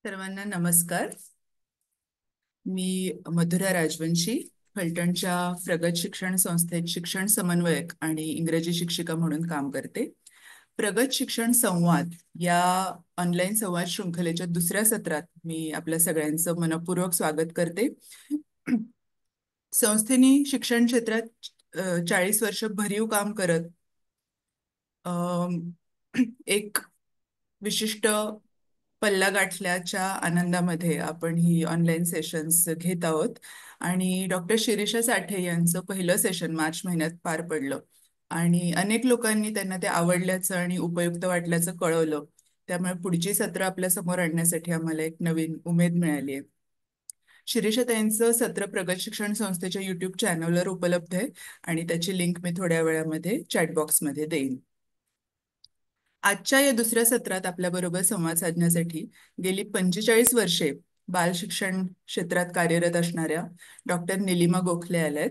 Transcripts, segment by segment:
सर्वांना नमस्कार. मी मधुरा राजवंशी, फलटणच्या प्रगत शिक्षण संस्थेत शिक्षण समन्वयक आणि इंग्रजी शिक्षिका म्हणून काम करते. प्रगत शिक्षण संवाद या ऑनलाईन संवाद शृंखलेच्या दुसऱ्या सत्रात मी आपल्या सगळ्यांचं मनपूर्वक स्वागत करते. संस्थेने शिक्षण क्षेत्रात 40 वर्ष भरीव काम करत अम, एक विशिष्ट पल्ला गाठल्याच्या आनंदामध्ये आपण ही ऑनलाईन सेशन्स घेत आहोत. आणि डॉक्टर शिरीषा साठे यांचं पहिलं सेशन मार्च महिन्यात पार पडलं आणि अनेक लोकांनी त्यांना ते आवडल्याचं आणि उपयुक्त वाटल्याचं कळवलं. त्यामुळे पुढची सत्र आपल्या समोर आणण्यासाठी आम्हाला एक नवीन उमेद मिळाली आहे. शिरीषाताईंचं सत्र प्रगत शिक्षण संस्थेच्या युट्यूब चॅनलवर उपलब्ध आहे आणि त्याची लिंक मी थोड्या वेळामध्ये चॅटबॉक्समध्ये देईन. आजच्या या दुसऱ्या सत्रात आपल्याबरोबर संवाद साधण्यासाठी गेली 45 वर्षे बाल शिक्षण क्षेत्रात कार्यरत असणाऱ्या डॉक्टर निलिमा गोखले आल्यात.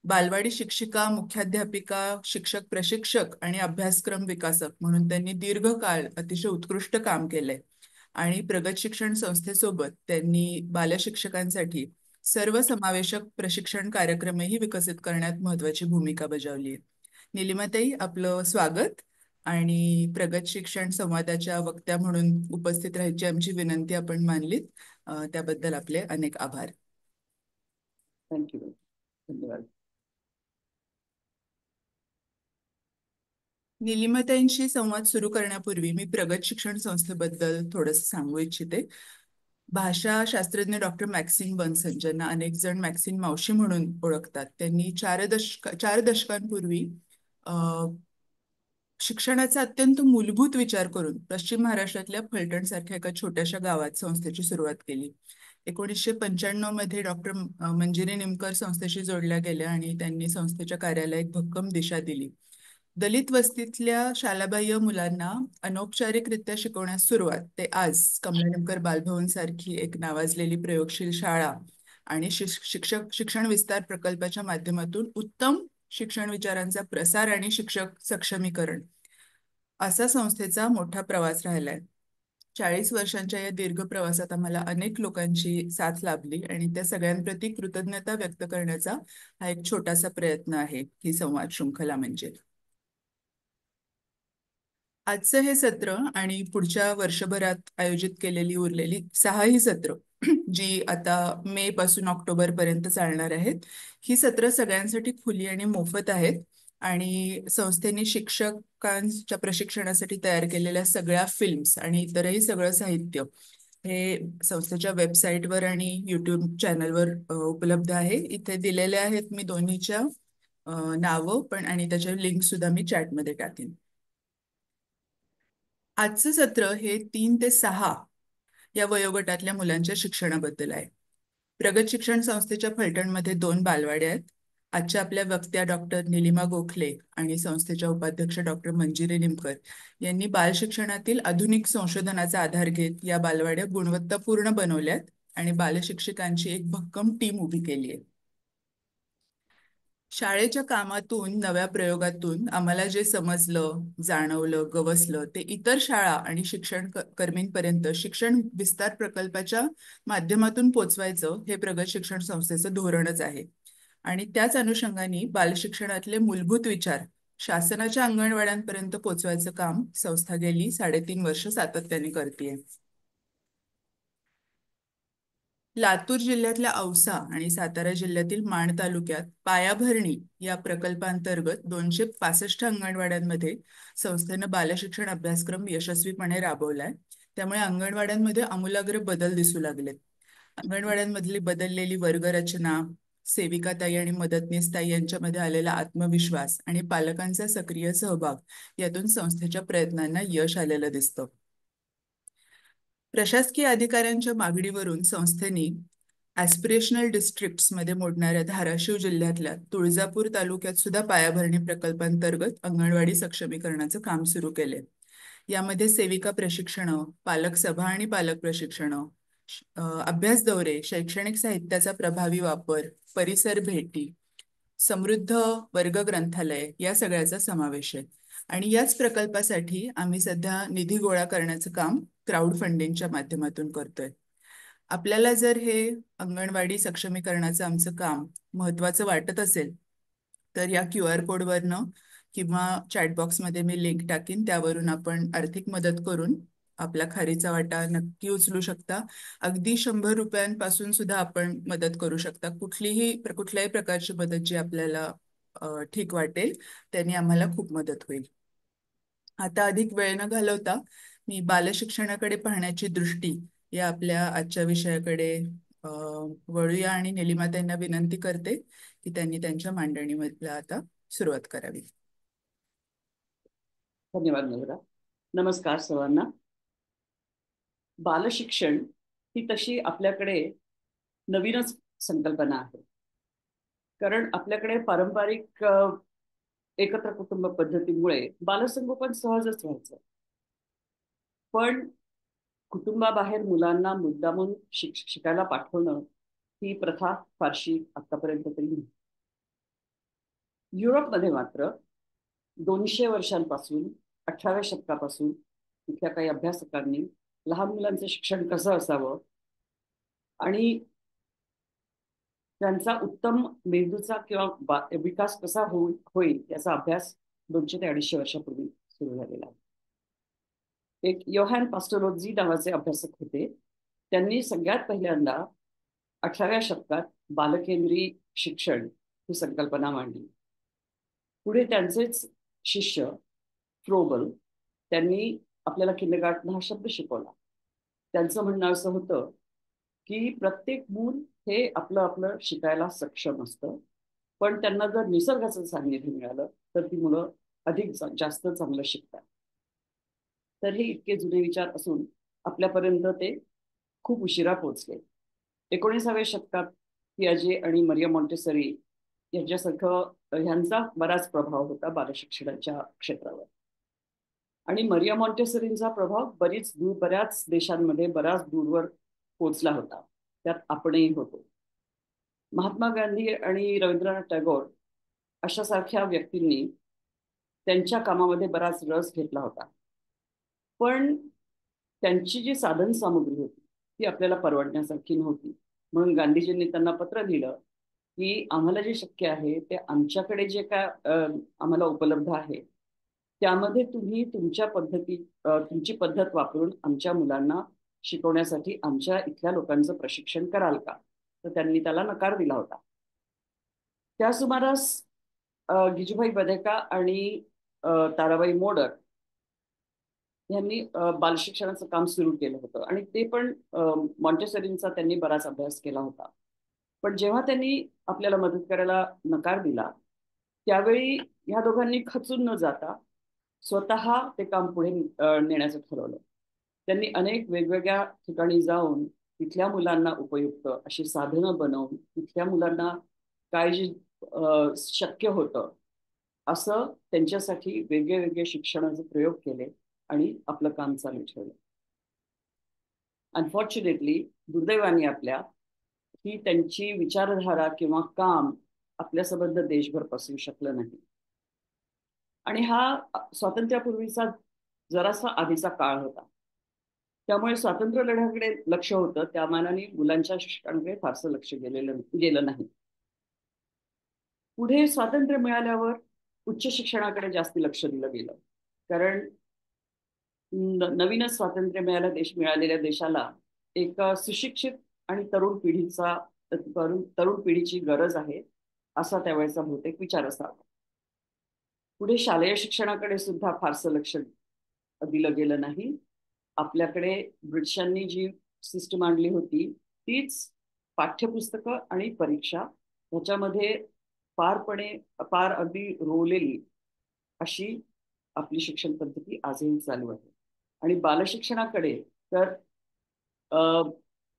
बालवाडी शिक्षिका, मुख्याध्यापिका, शिक्षक प्रशिक्षक आणि अभ्यासक्रम विकासक म्हणून त्यांनी दीर्घकाळ अतिशय उत्कृष्ट काम केलंय आणि प्रगत शिक्षण संस्थेसोबत त्यांनी बालशिक्षकांसाठी सर्वसमावेशक प्रशिक्षण कार्यक्रमही विकसित करण्यात महत्वाची भूमिका बजावली आहे. निलिमाताई, आपलं स्वागत. आणि प्रगत शिक्षण संवादाच्या वक्त्या म्हणून उपस्थित राहायची आमची विनंती आपण मानलीत. त्याबद्दल आपले अनेक आभार. थँक्यू. धन्यवाद. निलिमाताईंशी संवाद सुरू करण्यापूर्वी मी प्रगत शिक्षण संस्थेबद्दल थोडंसं सांगू इच्छिते. भाषा शास्त्रज्ञ डॉक्टर मॅक्सिम बन्सन, ज्यांना अनेक जण मॅक्सिम मावशी म्हणून ओळखतात, त्यांनी 4 दशकांपूर्वी शिक्षणाचा अत्यंत मूलभूत विचार करून पश्चिम महाराष्ट्रातल्या फलटण सारख्या एका छोट्याशा गावात संस्थेची सुरुवात केली. 1995 मध्ये डॉक्टर मंजिरी निमकर संस्थेशी जोडल्या गेल्या आणि त्यांनी संस्थेच्या कार्याला एक भक्कम दिशा दिली. दलित वस्तीतल्या शालाबाह्य मुलांना अनौपचारिकरित्या शिकवण्यास सुरुवात ते आज कमला नेमकर बालभवन सारखी एक नावाजलेली प्रयोगशील शाळा आणि शिक्षण विस्तार प्रकल्पाच्या माध्यमातून उत्तम शिक्षण विचारांचा प्रसार आणि शिक्षक सक्षमीकरण असा संस्थेचा मोठा प्रवास राहिलाय. 40 वर्षांच्या या दीर्घ प्रवासात आम्हाला अनेक लोकांची साथ लाभली आणि त्या सगळ्यांप्रती कृतज्ञता व्यक्त करण्याचा हा एक छोटासा प्रयत्न आहे ही संवाद शृंखला म्हणजे. आजचं हे सत्र आणि पुढच्या वर्षभरात आयोजित केलेली उरलेली 6ही सत्र जी आता मे पासून ऑक्टोबर पर्यंत चालणार आहेत, ही सत्र सगळ्यांसाठी खुली आणि मोफत आहेत. आणि संस्थेने शिक्षकांच्या प्रशिक्षणासाठी तयार केलेल्या सगळ्या फिल्म्स आणि इतरही सगळं साहित्य हे संस्थेच्या वेबसाईटवर आणि युट्यूब चॅनलवर उपलब्ध आहे. इथे दिलेले आहेत मी दोन्हीच्या नावं पण आणि त्याच्या लिंक सुद्धा मी चॅटमध्ये टाकेन. आजचं सत्र हे 3 ते 6 या वयोगटातल्या मुलांच्या शिक्षणाबद्दल आहे. प्रगत शिक्षण संस्थेच्या फलटणमध्ये 2 बालवाड्या आहेत. आजच्या आपल्या वक्त्या डॉक्टर निलिमा गोखले आणि संस्थेच्या उपाध्यक्ष डॉक्टर मंजिरी निमकर यांनी बाल शिक्षणातील आधुनिक संशोधनाचा आधार घेत या बालवाड्या गुणवत्तापूर्ण बनवल्यात आणि बालशिक्षकांची एक भक्कम टीम उभी केली आहे. शाळेच्या कामातून, नव्या प्रयोगातून आम्हाला जे समजलं, जाणवलं, गवसलं ते इतर शाळा आणि शिक्षण कर्मींपर्यंत शिक्षण विस्तार प्रकल्पाच्या माध्यमातून पोचवायचं हे प्रगत शिक्षण संस्थेचं धोरणच आहे. आणि त्याच अनुषंगाने बालशिक्षणातले मूलभूत विचार शासनाच्या अंगणवाड्यांपर्यंत पोचवायचं काम संस्था गेली 3.5 वर्ष सातत्याने करते. लातूर जिल्ह्यातल्या औसा आणि सातारा जिल्ह्यातील माण तालुक्यात पायाभरणी या प्रकल्पांतर्गत 265 अंगणवाड्यांमध्ये संस्थेनं बालशिक्षण अभ्यासक्रम यशस्वीपणे राबवलाय. त्यामुळे अंगणवाड्यांमध्ये आमूलाग्र बदल दिसू लागलेत. अंगणवाड्यांमधली बदललेली वर्गरचना, सेविकाताई आणि मदतनीसताई यांच्यामध्ये आलेला आत्मविश्वास आणि पालकांचा सक्रिय सहभाग यातून संस्थेच्या प्रयत्नांना यश आलेलं दिसतं. प्रशासकीय अधिकाऱ्यांच्या मागणीवरून संस्थेने ॲस्पिरेशनल डिस्ट्रिक्ट्समध्ये मोडणाऱ्या धाराशिव जिल्ह्यातल्या तुळजापूर तालुक्यात सुद्धा पायाभरणी प्रकल्पांतर्गत अंगणवाडी सक्षमीकरणाचं काम सुरू केले. यामध्ये सेविका प्रशिक्षणं, पालक सभा आणि पालक प्रशिक्षणं, अभ्यास दौरे, शैक्षणिक साहित्याचा प्रभावी वापर, परिसर भेटी, समृद्ध वर्ग ग्रंथालय या सगळ्याचा समावेश आहे. आणि याच प्रकल्पासाठी आम्ही सध्या निधी गोळा करण्याचं काम क्राऊड फंडिंगच्या माध्यमातून करतोय. आपल्याला जर हे अंगणवाडी सक्षमीकरणाचं आमचं काम महत्त्वाचं वाटत असेल तर या QR कोडवरनं किंवा चॅटबॉक्समध्ये मी लिंक टाकीन, त्यावरून आपण आर्थिक मदत करून आपला खारीचा वाटा नक्की उचलू शकता. अगदी 100 रुपयांपासून सुद्धा आपण मदत करू शकता. कुठल्याही प्रकारची मदत जी आपल्याला ठीक वाटेल त्यांनी आम्हाला खूप मदत होईल. आता अधिक वेळ न घालवता मी बालशिक्षणाकडे पाहण्याची दृष्टी या आपल्या आजच्या विषयाकडे वळूया आणि निलिमा त्यांना विनंती करते की त्यांनी त्यांच्या मांडणीमधला आता सुरुवात करावी. धन्यवाद नजरा. नमस्कार सर्वांना. बालशिक्षण ही तशी आपल्याकडे नवीनच संकल्पना आहे. कारण आपल्याकडे पारंपरिक एकत्र कुटुंब पद्धतीमुळे बालसंगोपन सहजच व्हायचं. पण कुटुंबाबाहेर मुलांना मुद्दामून शिकायला पाठवणं ही प्रथा फारशी आतापर्यंत तरी नाही. युरोपमध्ये मात्र 200 वर्षांपासून 18व्या शतकापासून इथल्या काही अभ्यासकांनी लहान मुलांचं शिक्षण कसं असावं आणि त्यांचा उत्तम मेंदूचा किंवा विकास कसा होईल याचा अभ्यास 200 ते 250 वर्षापूर्वी सुरू झालेला आहे. एक योहान पास्टोरोझी नावाचे अभ्यासक होते. त्यांनी सगळ्यात पहिल्यांदा 18व्या शतकात बालकेंद्री शिक्षण ही संकल्पना मांडली. पुढे त्यांचेच शिष्य फ्रोबल त्यांनी आपल्याला किंडरगार्टन हा शब्द शिकवला. त्यांचं म्हणणं असं होतं की प्रत्येक मूल हे आपलं आपलं शिकायला सक्षम असतं, पण त्यांना जर निसर्गाचं सान्निध्य मिळालं तर ती मुलं अधिक जास्त चांगलं शिकतात. तर हे इतके जुने विचार असून आपल्यापर्यंत ते खूप उशिरा पोहोचले. 19व्या शतकात पियाजे आणि मरिया मॉन्टेसरी यांच्यासारखं ह्यांचा बराच प्रभाव होता बालशिक्षणाच्या क्षेत्रावर. आणि मरिया मॉन्टेसरींचा प्रभाव बऱ्याच देशांमध्ये बऱ्याच दूरवर पोचला होता. त्यात आपणही होतो. महात्मा गांधी आणि रवींद्रनाथ टागोर अशा सारख्या व्यक्तींनी त्यांच्या कामामध्ये बराच रस घेतला होता. पण त्यांची जी साधन सामुग्री होती ती आपल्याला परवडण्यासारखी नव्हती. म्हणून गांधीजींनी त्यांना पत्र लिहिलं की आम्हाला जे शक्य आहे ते आमच्याकडे जे काय आम्हाला उपलब्ध आहे त्यामध्ये तुम्ही तुमची पद्धत वापरून आमच्या मुलांना शिकवण्यासाठी आमच्या इथल्या लोकांचं प्रशिक्षण कराल का. तर त्यांनी त्याला नकार दिला होता. त्या सुमारास गिजूभाई बधेका आणि ताराबाई मोडक यांनी बालशिक्षणाचं काम सुरू केलं होतं आणि ते पण मॉन्टेसरींचा त्यांनी बराच अभ्यास केला होता. पण जेव्हा त्यांनी आपल्याला मदत करायला नकार दिला त्यावेळी ह्या दोघांनी खचून न जाता स्वतः ते काम पुढे नेण्याचं ठरवलं. त्यांनी अनेक वेगवेगळ्या ठिकाणी जाऊन तिथल्या मुलांना उपयुक्त अशी साधनं बनवून तिथल्या मुलांना काय जे शक्य होतं असं त्यांच्यासाठी वेगळे वेगळे शिक्षणाचे प्रयोग केले आणि आपलं काम चालू ठेवलं. अनफॉर्च्युनेटली दुर्दैवाने आपल्या ही त्यांची विचारधारा किंवा काम आपल्यासंबंध देशभर पसरू शकलं नाही. आणि हा स्वातंत्र्यापूर्वीचा जरासा आधीचा काळ होता. त्यामुळे स्वातंत्र्य लढ्याकडे लक्ष होतं, त्या मानाने मुलांच्या शिक्षणाकडे फारसं लक्ष गेलं नाही. पुढे स्वातंत्र्य मिळाल्यावर उच्च शिक्षणाकडे जास्त लक्ष दिलं गेलं. कारण नवीनच स्वातंत्र्य मिळालेल्या देशाला एक सुशिक्षित आणि तरुण पिढीची गरज आहे असा त्यावेळेचा बहुतेक विचार असावा. पुढे शालेय शिक्षणाकडे सुद्धा फारसं लक्ष दिलं गेलं नाही. आपल्याकडे ब्रिटिशांनी जी सिस्टम आणली होती तीच पाठ्यपुस्तकं आणि परीक्षा ह्याच्यामध्ये पार अगदी रोवलेली अशी आपली शिक्षण पद्धती आजही चालू आहे. आणि बालशिक्षणाकडे तर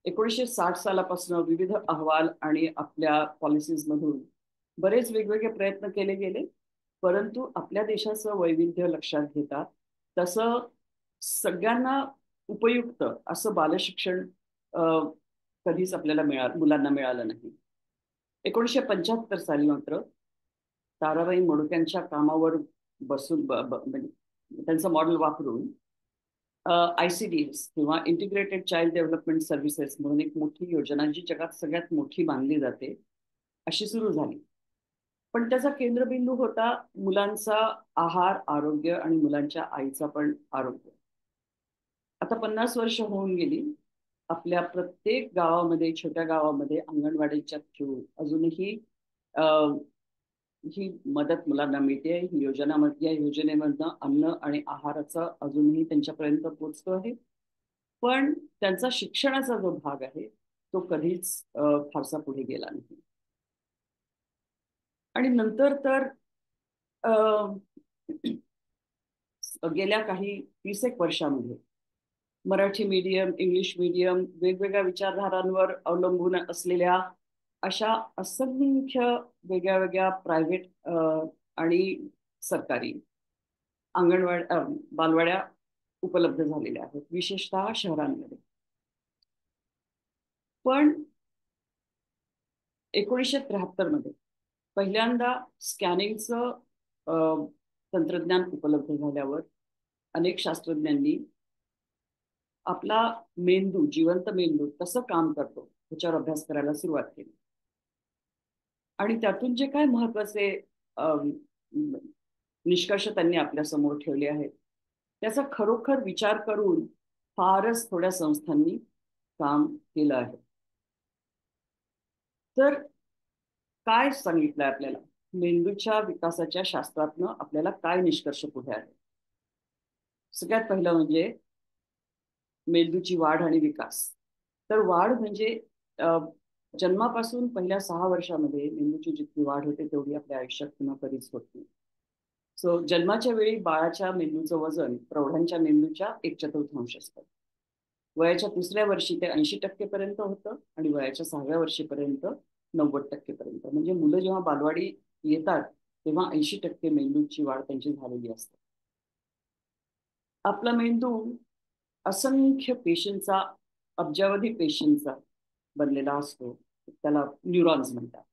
1960 सालापासून विविध अहवाल आणि आपल्या पॉलिसीज मधून बरेच वेगवेगळे प्रयत्न केले गेले. परंतु आपल्या देशाचं वैविध्य लक्षात घेता तसं सगळ्यांना उपयुक्त असं बालशिक्षण कधीच आपल्याला मुलांना मिळालं नाही. 1975 साली मात्र ताराबाई मोडक यांच्या कामावर बसून म्हणजे त्यांचं मॉडेल वापरून ICDS किंवा इंटिग्रेटेड चाइल्ड डेव्हलपमेंट सर्व्हिसेस म्हणून एक मोठी योजना जी जगात सगळ्यात मोठी मानली जाते अशी सुरू झाली. पण त्याचा केंद्रबिंदू होता मुलांचा आहार, आरोग्य आणि मुलांच्या आईचा पण आरोग्य. आता 50 वर्ष होऊन गेली. आपल्या प्रत्येक गावामध्ये, छोट्या गावामध्ये अंगणवाडीच्या थ्रू अजूनही अ, ही मदत मुलांना मिळते. ही या योजनेमधनं अन्न आणि आहाराचा अजूनही त्यांच्यापर्यंत पोहोचतो आहे. पण त्यांचा शिक्षणाचा जो भाग आहे तो कधीच फारसा पुढे गेला नाही. आणि नंतर तर अ, गेल्या काही 30 एक वर्षामध्ये मराठी मीडियम, इंग्लिश मीडियम, वेगवेगळ्या विचारधारांवर अवलंबून असलेल्या अशा असंख्य वेगळ्या वेगळ्या प्रायव्हेट आणि सरकारी बालवाड्या उपलब्ध झालेल्या आहेत, विशेषतः शहरांमध्ये. पण 1973 मध्ये पहिल्यांदा स्कॅनिंगचं तंत्रज्ञान उपलब्ध झाल्यावर अनेक शास्त्रज्ञांनी आपला मेंदू, जिवंत मेंदू कसं काम करतो ह्याच्यावर अभ्यास करायला सुरुवात केली. आणि त्यातून जे काय महत्वाचे अम, निष्कर्ष त्यांनी आपल्या समोर ठेवले आहेत त्याचा खरोखर विचार करून फारच थोड्या संस्थांनी काम केलं आहे. तर काय सांगितलं आपल्याला मेंदूच्या विकासाच्या शास्त्रातनं आपल्याला काय निष्कर्ष पुढे आले? सगळ्यात पहिलं म्हणजे मेंदूची वाढ आणि विकास. तर वाढ म्हणजे अ, जन्मापासून पहिल्या 6 वर्षामध्ये मेंदूची जितकी वाढ होते तेवढी आपल्या आयुष्यात पुन्हा कधीच होत नाही. सो जन्माच्या वेळी बाळाच्या मेंदूचं वजन प्रौढांच्या मेंदूच्या 1/4 असतं. वयाच्या 3ऱ्या वर्षी ते 80% पर्यंत होतं आणि वयाच्या 6व्या वर्षीपर्यंत 90% पर्यंत. म्हणजे मुलं जेव्हा बालवाडी येतात तेव्हा 80% मेंदूची वाढ त्यांची झालेली असते. आपला मेंदू असंख्य पेशींचा, अब्जावधी पेशींचा बनलेला असतो. त्याला न्यूरॉन्स म्हणतात.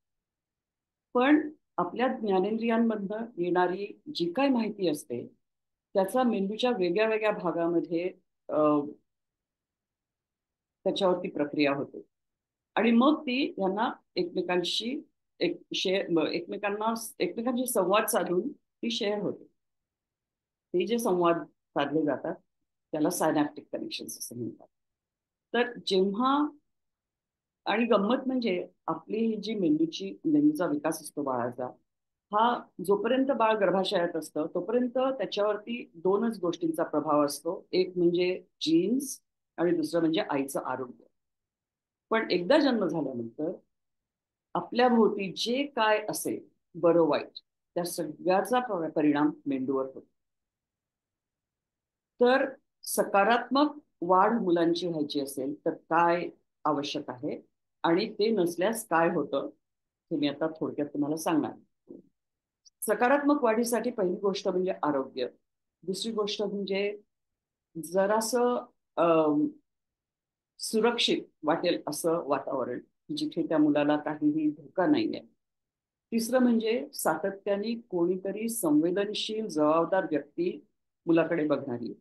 पण आपल्या ज्ञानेंद्रियांमधनं येणारी जी काही माहिती असते त्याचा मेंदूच्या वेगळ्या वेगळ्या भागामध्ये अ, त्याच्यावरती प्रक्रिया होते. आणि मग ती यांना एकमेकांशी एकमेकांशी संवाद साधून ती शेअर होते. ते जे संवाद साधले जातात त्याला सायनॅप्टिक कनेक्शन्स असं म्हणतात. तर जेव्हा आणि गंमत म्हणजे आपली ही जी मेंदूचा विकास असतो बाळाचा, हा जोपर्यंत बाळ गर्भाशयात असतं तोपर्यंत त्याच्यावरती 2च गोष्टींचा प्रभाव असतो. एक म्हणजे जीन्स आणि दुसरं म्हणजे आईचं आरोग्य. पण एकदा जन्म झाल्यानंतर आपल्या भोवती जे काय असेल बरं वाईट त्या सगळ्याचा परिणाम मेंदूवर होतो. तर सकारात्मक वाढ मुलांची व्हायची असेल तर काय आवश्यक आहे आणि ते नसल्यास काय होतं हे मी आता थोडक्यात तुम्हाला सांगणार. सकारात्मक वाढीसाठी पहिली गोष्ट म्हणजे आरोग्य. दुसरी गोष्ट म्हणजे जरासं अं, सुरक्षित वाटेल असं वातावरण जिथे त्या मुलाला काहीही धोका नाहीये. तिसरं म्हणजे सातत्याने कोणीतरी संवेदनशील जबाबदार व्यक्ती मुलाकडे बघणारी.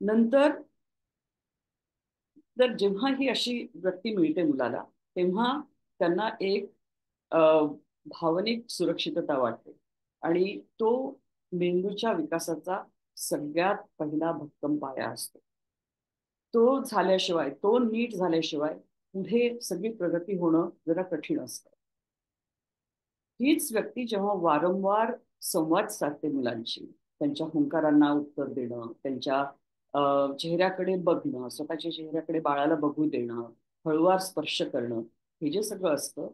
नंतर तर जेव्हा ही अशी व्यक्ती मिळते मुलाला तेव्हा त्यांना एक अ, भावनिक सुरक्षितता वाटते आणि तो मेंदूच्या विकासाचा सगळ्यात पहिला भक्कम पाया असतो. तो नीट झाल्याशिवाय पुढे सगळी प्रगती होणं जरा कठीण असतं. हीच व्यक्ती जेव्हा वारंवार संवाद साधते मुलांशी, त्यांच्या हुंकारांना उत्तर देणं, त्यांच्या चेहऱ्याकडे बघणं, स्वतःच्या चेहऱ्याकडे बाळाला बघू देणं, हळूवार स्पर्श करणं, हे जे सगळं असतं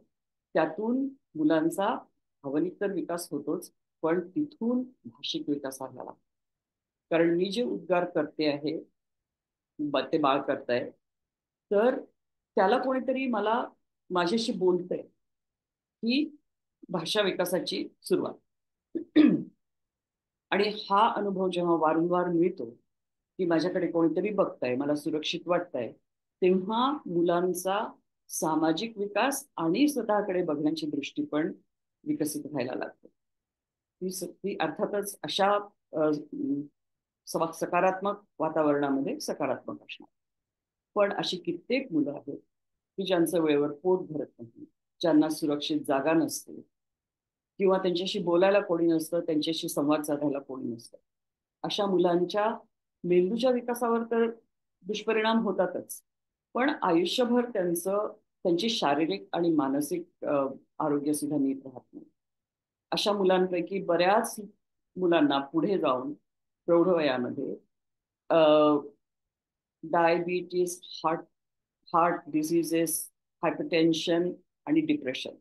त्यातून मुलांचा भावनिक तर विकास होतोच, पण तिथून भाषिक विकास आला लागतो. कारण मी जे उद्गार करते आहे ते बाळ करताय तर त्याला कोणीतरी माझ्याशी बोलतंय, ही भाषा विकासाची सुरुवात. आणि हा अनुभव जेव्हा वारंवार मिळतो की माझ्याकडे कोणीतरी बघताय, मला सुरक्षित वाटतंय, तेव्हा मुलांचा सामाजिक विकास आणि स्वतःकडे बघण्याची दृष्टी पण विकसित व्हायला लागते. ती अर्थातच अशा सकारात्मक वातावरणामध्ये सकारात्मक असणार. पण अशी कित्येक मुलं आहेत की ज्यांचं वेळेवर पोट भरत नाही, ज्यांना सुरक्षित जागा नसते किंवा त्यांच्याशी बोलायला कोणी नसतं, त्यांच्याशी संवाद साधायला कोणी नसतं. अशा मुलांच्या मेंदूच्या विकासावर तर दुष्परिणाम होतातच, पण आयुष्यभर त्यांची शारीरिक आणि मानसिक आरोग्य सुद्धा नीट राहत नाही. अशा मुलांपैकी बऱ्याच मुलांना पुढे जाऊन प्रौढ वयामध्ये diabetes, heart heart diseases, hypertension आणि डिप्रेशन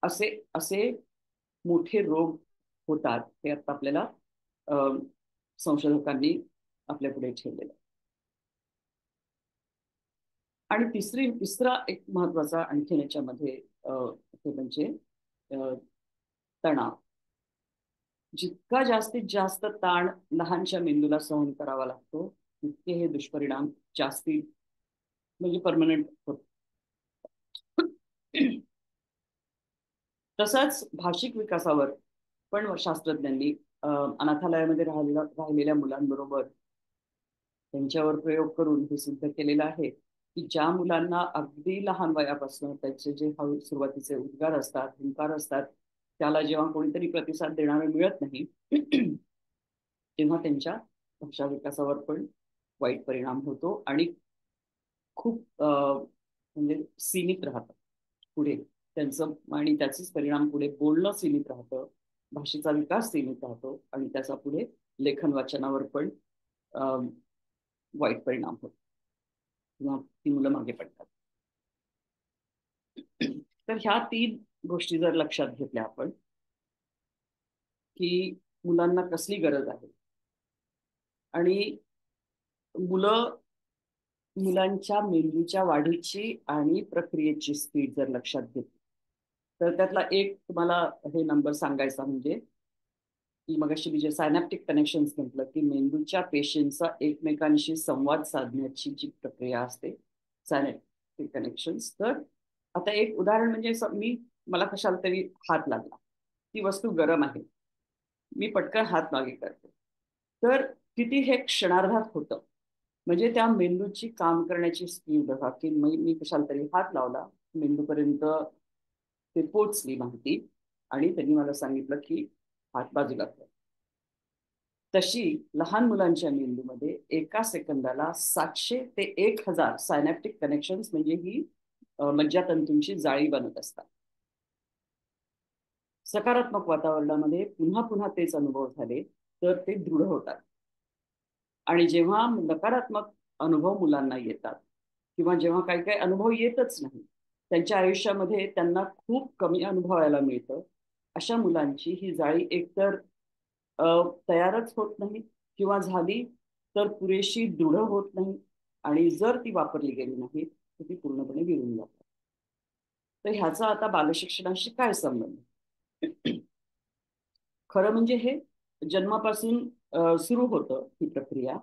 असे असे मोठे रोग होतात. हे आता आपल्याला अ, संशोधकांनी आपल्या पुढे ठेवलेलं. आणि तिसरा एक महत्वाचा आणखीन याच्यामध्ये ते म्हणजे अ, तणाव. जितका जास्तीत जास्त ताण लहानच्या मेंदूला सहन करावा लागतो, तितके हे दुष्परिणाम जास्ती म्हणजे परमनंट होत. तसंच भाषिक विकासावर पण शास्त्रज्ञांनी अनाथालयामध्ये राहिलेल्या मुलांबरोबर त्यांच्यावर प्रयोग करून हे सिद्ध केलेलं आहे की ज्या मुलांना अगदी लहान वयापासून त्याचे जे सुरुवातीचे उद्गार असतात, हुंकार असतात, त्याला जेव्हा कोणीतरी प्रतिसाद देणारे मिळत नाही तेव्हा त्यांच्या भाषा विकासावर पण वाईट परिणाम होतो आणि खूप म्हणजे सीमित राहतं पुढे त्यांचं. आणि त्याचेच परिणाम पुढे बोलणं सीमित राहतं, भाषेचा विकास सीमित राहतो आणि त्याचा पुढे लेखन वाचनावर पण वाईट परिणाम होतो किंवा ती मुलं मागे पडतात. तर ह्या 3 गोष्टी जर लक्षात घेतल्या आपण की मुलांना कसली गरज आहे आणि मुलं मुलांच्या मेंदूच्या वाढीची आणि प्रक्रियेची स्पीड जर लक्षात घेतली तर त्यातला एक तुम्हाला हे नंबर सांगायचा म्हणजे की मगाशी मी जे सायनॅप्टिक कनेक्शन्स म्हटलं की मेंदूच्या पेशींचा एकमेकांशी संवाद साधण्याची जी प्रक्रिया असते सायनॅप्टिक कनेक्शन्स. तर आता एक उदाहरण म्हणजे मला कशाला तरी हात लागला, ती वस्तू गरम आहे, मी पटकन हात मागे करते, तर किती हे क्षणार्धात होतं. म्हणजे त्या मेंदूची काम करण्याची स्पीड बघा की मी कशाला तरी हात लावला, मेंदूपर्यंत ते पोचली माहिती आणि त्यांनी मला सांगितलं की हात बाजूला कर. तशी लहान मुलांच्या मेंदूमध्ये एका सेकंदाला 700 ते 1000 सायनॅप्टिक कनेक्शन्स म्हणजे ही मज्जातंतूंची जाळी बनत असतात. सकारात्मक वातावरणामध्ये पुन्हा पुन्हा तेच अनुभव झाले तर ते दृढ होतात. आणि जेव्हा नकारात्मक अनुभव मुलांना येतात किंवा जेव्हा काही काही अनुभव येतच नाही, त्यांच्या आयुष्यामध्ये त्यांना खूप कमी अनुभवायला मिळतं, अशा मुलांची ही जाळी एकतर तयारच होत नाही किंवा झाली तर पुरेशी दृढ होत नाही आणि जर ती वापरली गेली नाही तर ती पूर्णपणे विरून जातात. तर ह्याचा आता बालशिक्षणाशी काय संबंध? खरं म्हणजे हे जन्मापासून सुरू होतं ही प्रक्रिया.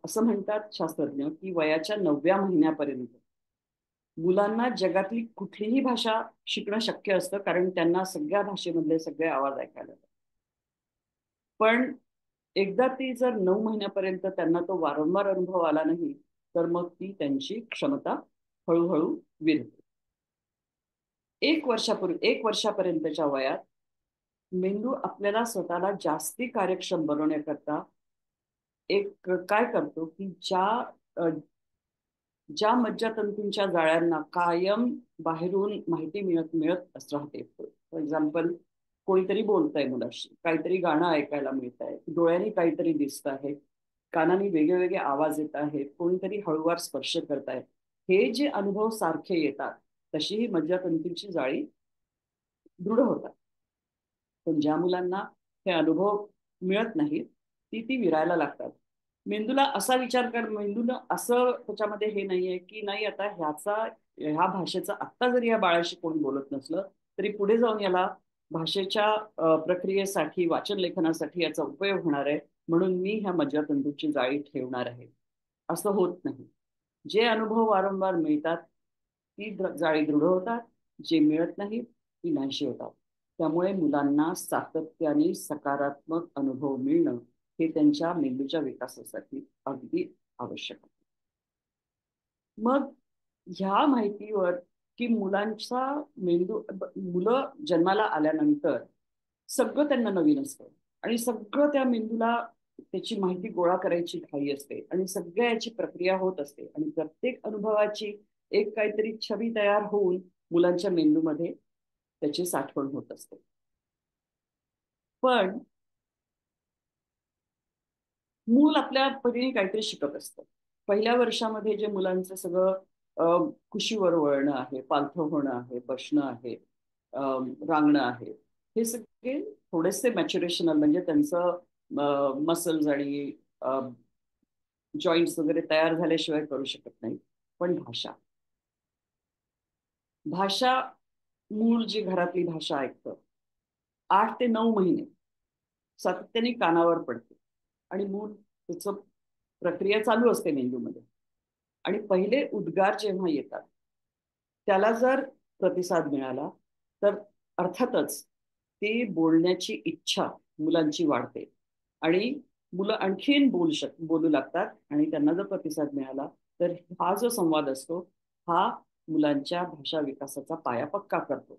असं म्हणतात शास्त्रज्ञ की वयाच्या 9व्या महिन्यापर्यंत मुलांना जगातली कुठलीही भाषा शिकणं शक्य असतं, कारण त्यांना सगळ्या भाषेमधले सगळे आवाज ऐकायला येतात. पण एकदा ती जर 9 महिन्यापर्यंत त्यांना तो वारंवार अनुभव आला नाही तर मग ती त्यांची क्षमता हळूहळू विरते. 1 वर्षापर्यंतच्या वयात मेंदू आपल्याला स्वतःला जास्ती कार्यक्षम बनवण्याकरता एक काय करतो की अ, ज्या मज्जातंतूंच्या जाळ्यांना कायम बाहेरून माहिती मिळत मिळत राहते. फॉर एक्झाम्पल, कोणीतरी बोलतंय मुलाशी, काहीतरी गाणं ऐकायला मिळत आहे, डोळ्यांनी काहीतरी दिसत आहे, कानाने वेगळे आवाज येत आहेत, कोणीतरी हळूवार स्पर्श करताय, हे जे अनुभव सारखे येतात तशी ही मज्जातंतूंची जाळी दृढ होतात. पण ज्या मुलांना हे अनुभव मिळत नाहीत ती विरायला लागतात. मेंदूला असा विचार कर, मेंदूला असं त्याच्यामध्ये हे नाहीये की नाही आता ह्या भाषेचा आत्ता जरी या बाळाशी कोणी बोलत नसलं तरी पुढे जाऊन याला भाषेच्या प्रक्रियेसाठी, वाचन लेखनासाठी याचा उपयोग होणार आहे, म्हणून मी ह्या मज्जातंतूची जाळी ठेवणार आहे. असं होत नाही. जे अनुभव वारंवार मिळतात ती जाळी दृढ होतात, जे मिळत नाही ती नाहीशी होतात. त्यामुळे मुलांना सातत्याने सकारात्मक अनुभव मिळणं हे त्यांच्या मेंदूच्या विकासासाठी अगदी आवश्यक आहे. मग ह्या माहितीवर की मुलांचा मुलं जन्माला आल्यानंतर सगळं त्यांना नवीन असतं आणि सगळं त्या मेंदूला त्याची माहिती गोळा करायची घाई असते आणि सगळ्या याची प्रक्रिया होत असते आणि प्रत्येक अनुभवाची एक काहीतरी छवी तयार होऊन मुलांच्या मेंदूमध्ये त्याची साठवण होत असते. पण मूल आपल्या परीने काहीतरी शिकत असतं. पहिल्या वर्षामध्ये जे मुलांचं सगळं कुशीवर वळणं आहे, पालथं होणं आहे, बसणं आहे, रांगणं आहे, हे सगळे थोडेसे मॅच्युरेशनल म्हणजे त्यांचं मसल्स आणि जॉईंट्स वगैरे तयार झाल्याशिवाय करू शकत नाही. पण भाषा भाषा मूल जी घरातली भाषा ऐकतं 8 ते 9 महिने सातत्याने कानावर पडते आणि मूल त्याचं प्रक्रिया चालू असते मेंदूमध्ये आणि पहिले उद्गार जेव्हा येतात त्याला जर प्रतिसाद मिळाला तर अर्थातच ते बोलण्याची इच्छा मुलांची वाढते आणि मुलं आणखीन बोलू लागतात आणि त्यांना जर प्रतिसाद मिळाला तर हा जो संवाद असतो हा मुलांच्या भाषा विकासाचा पाया पक्का करतो.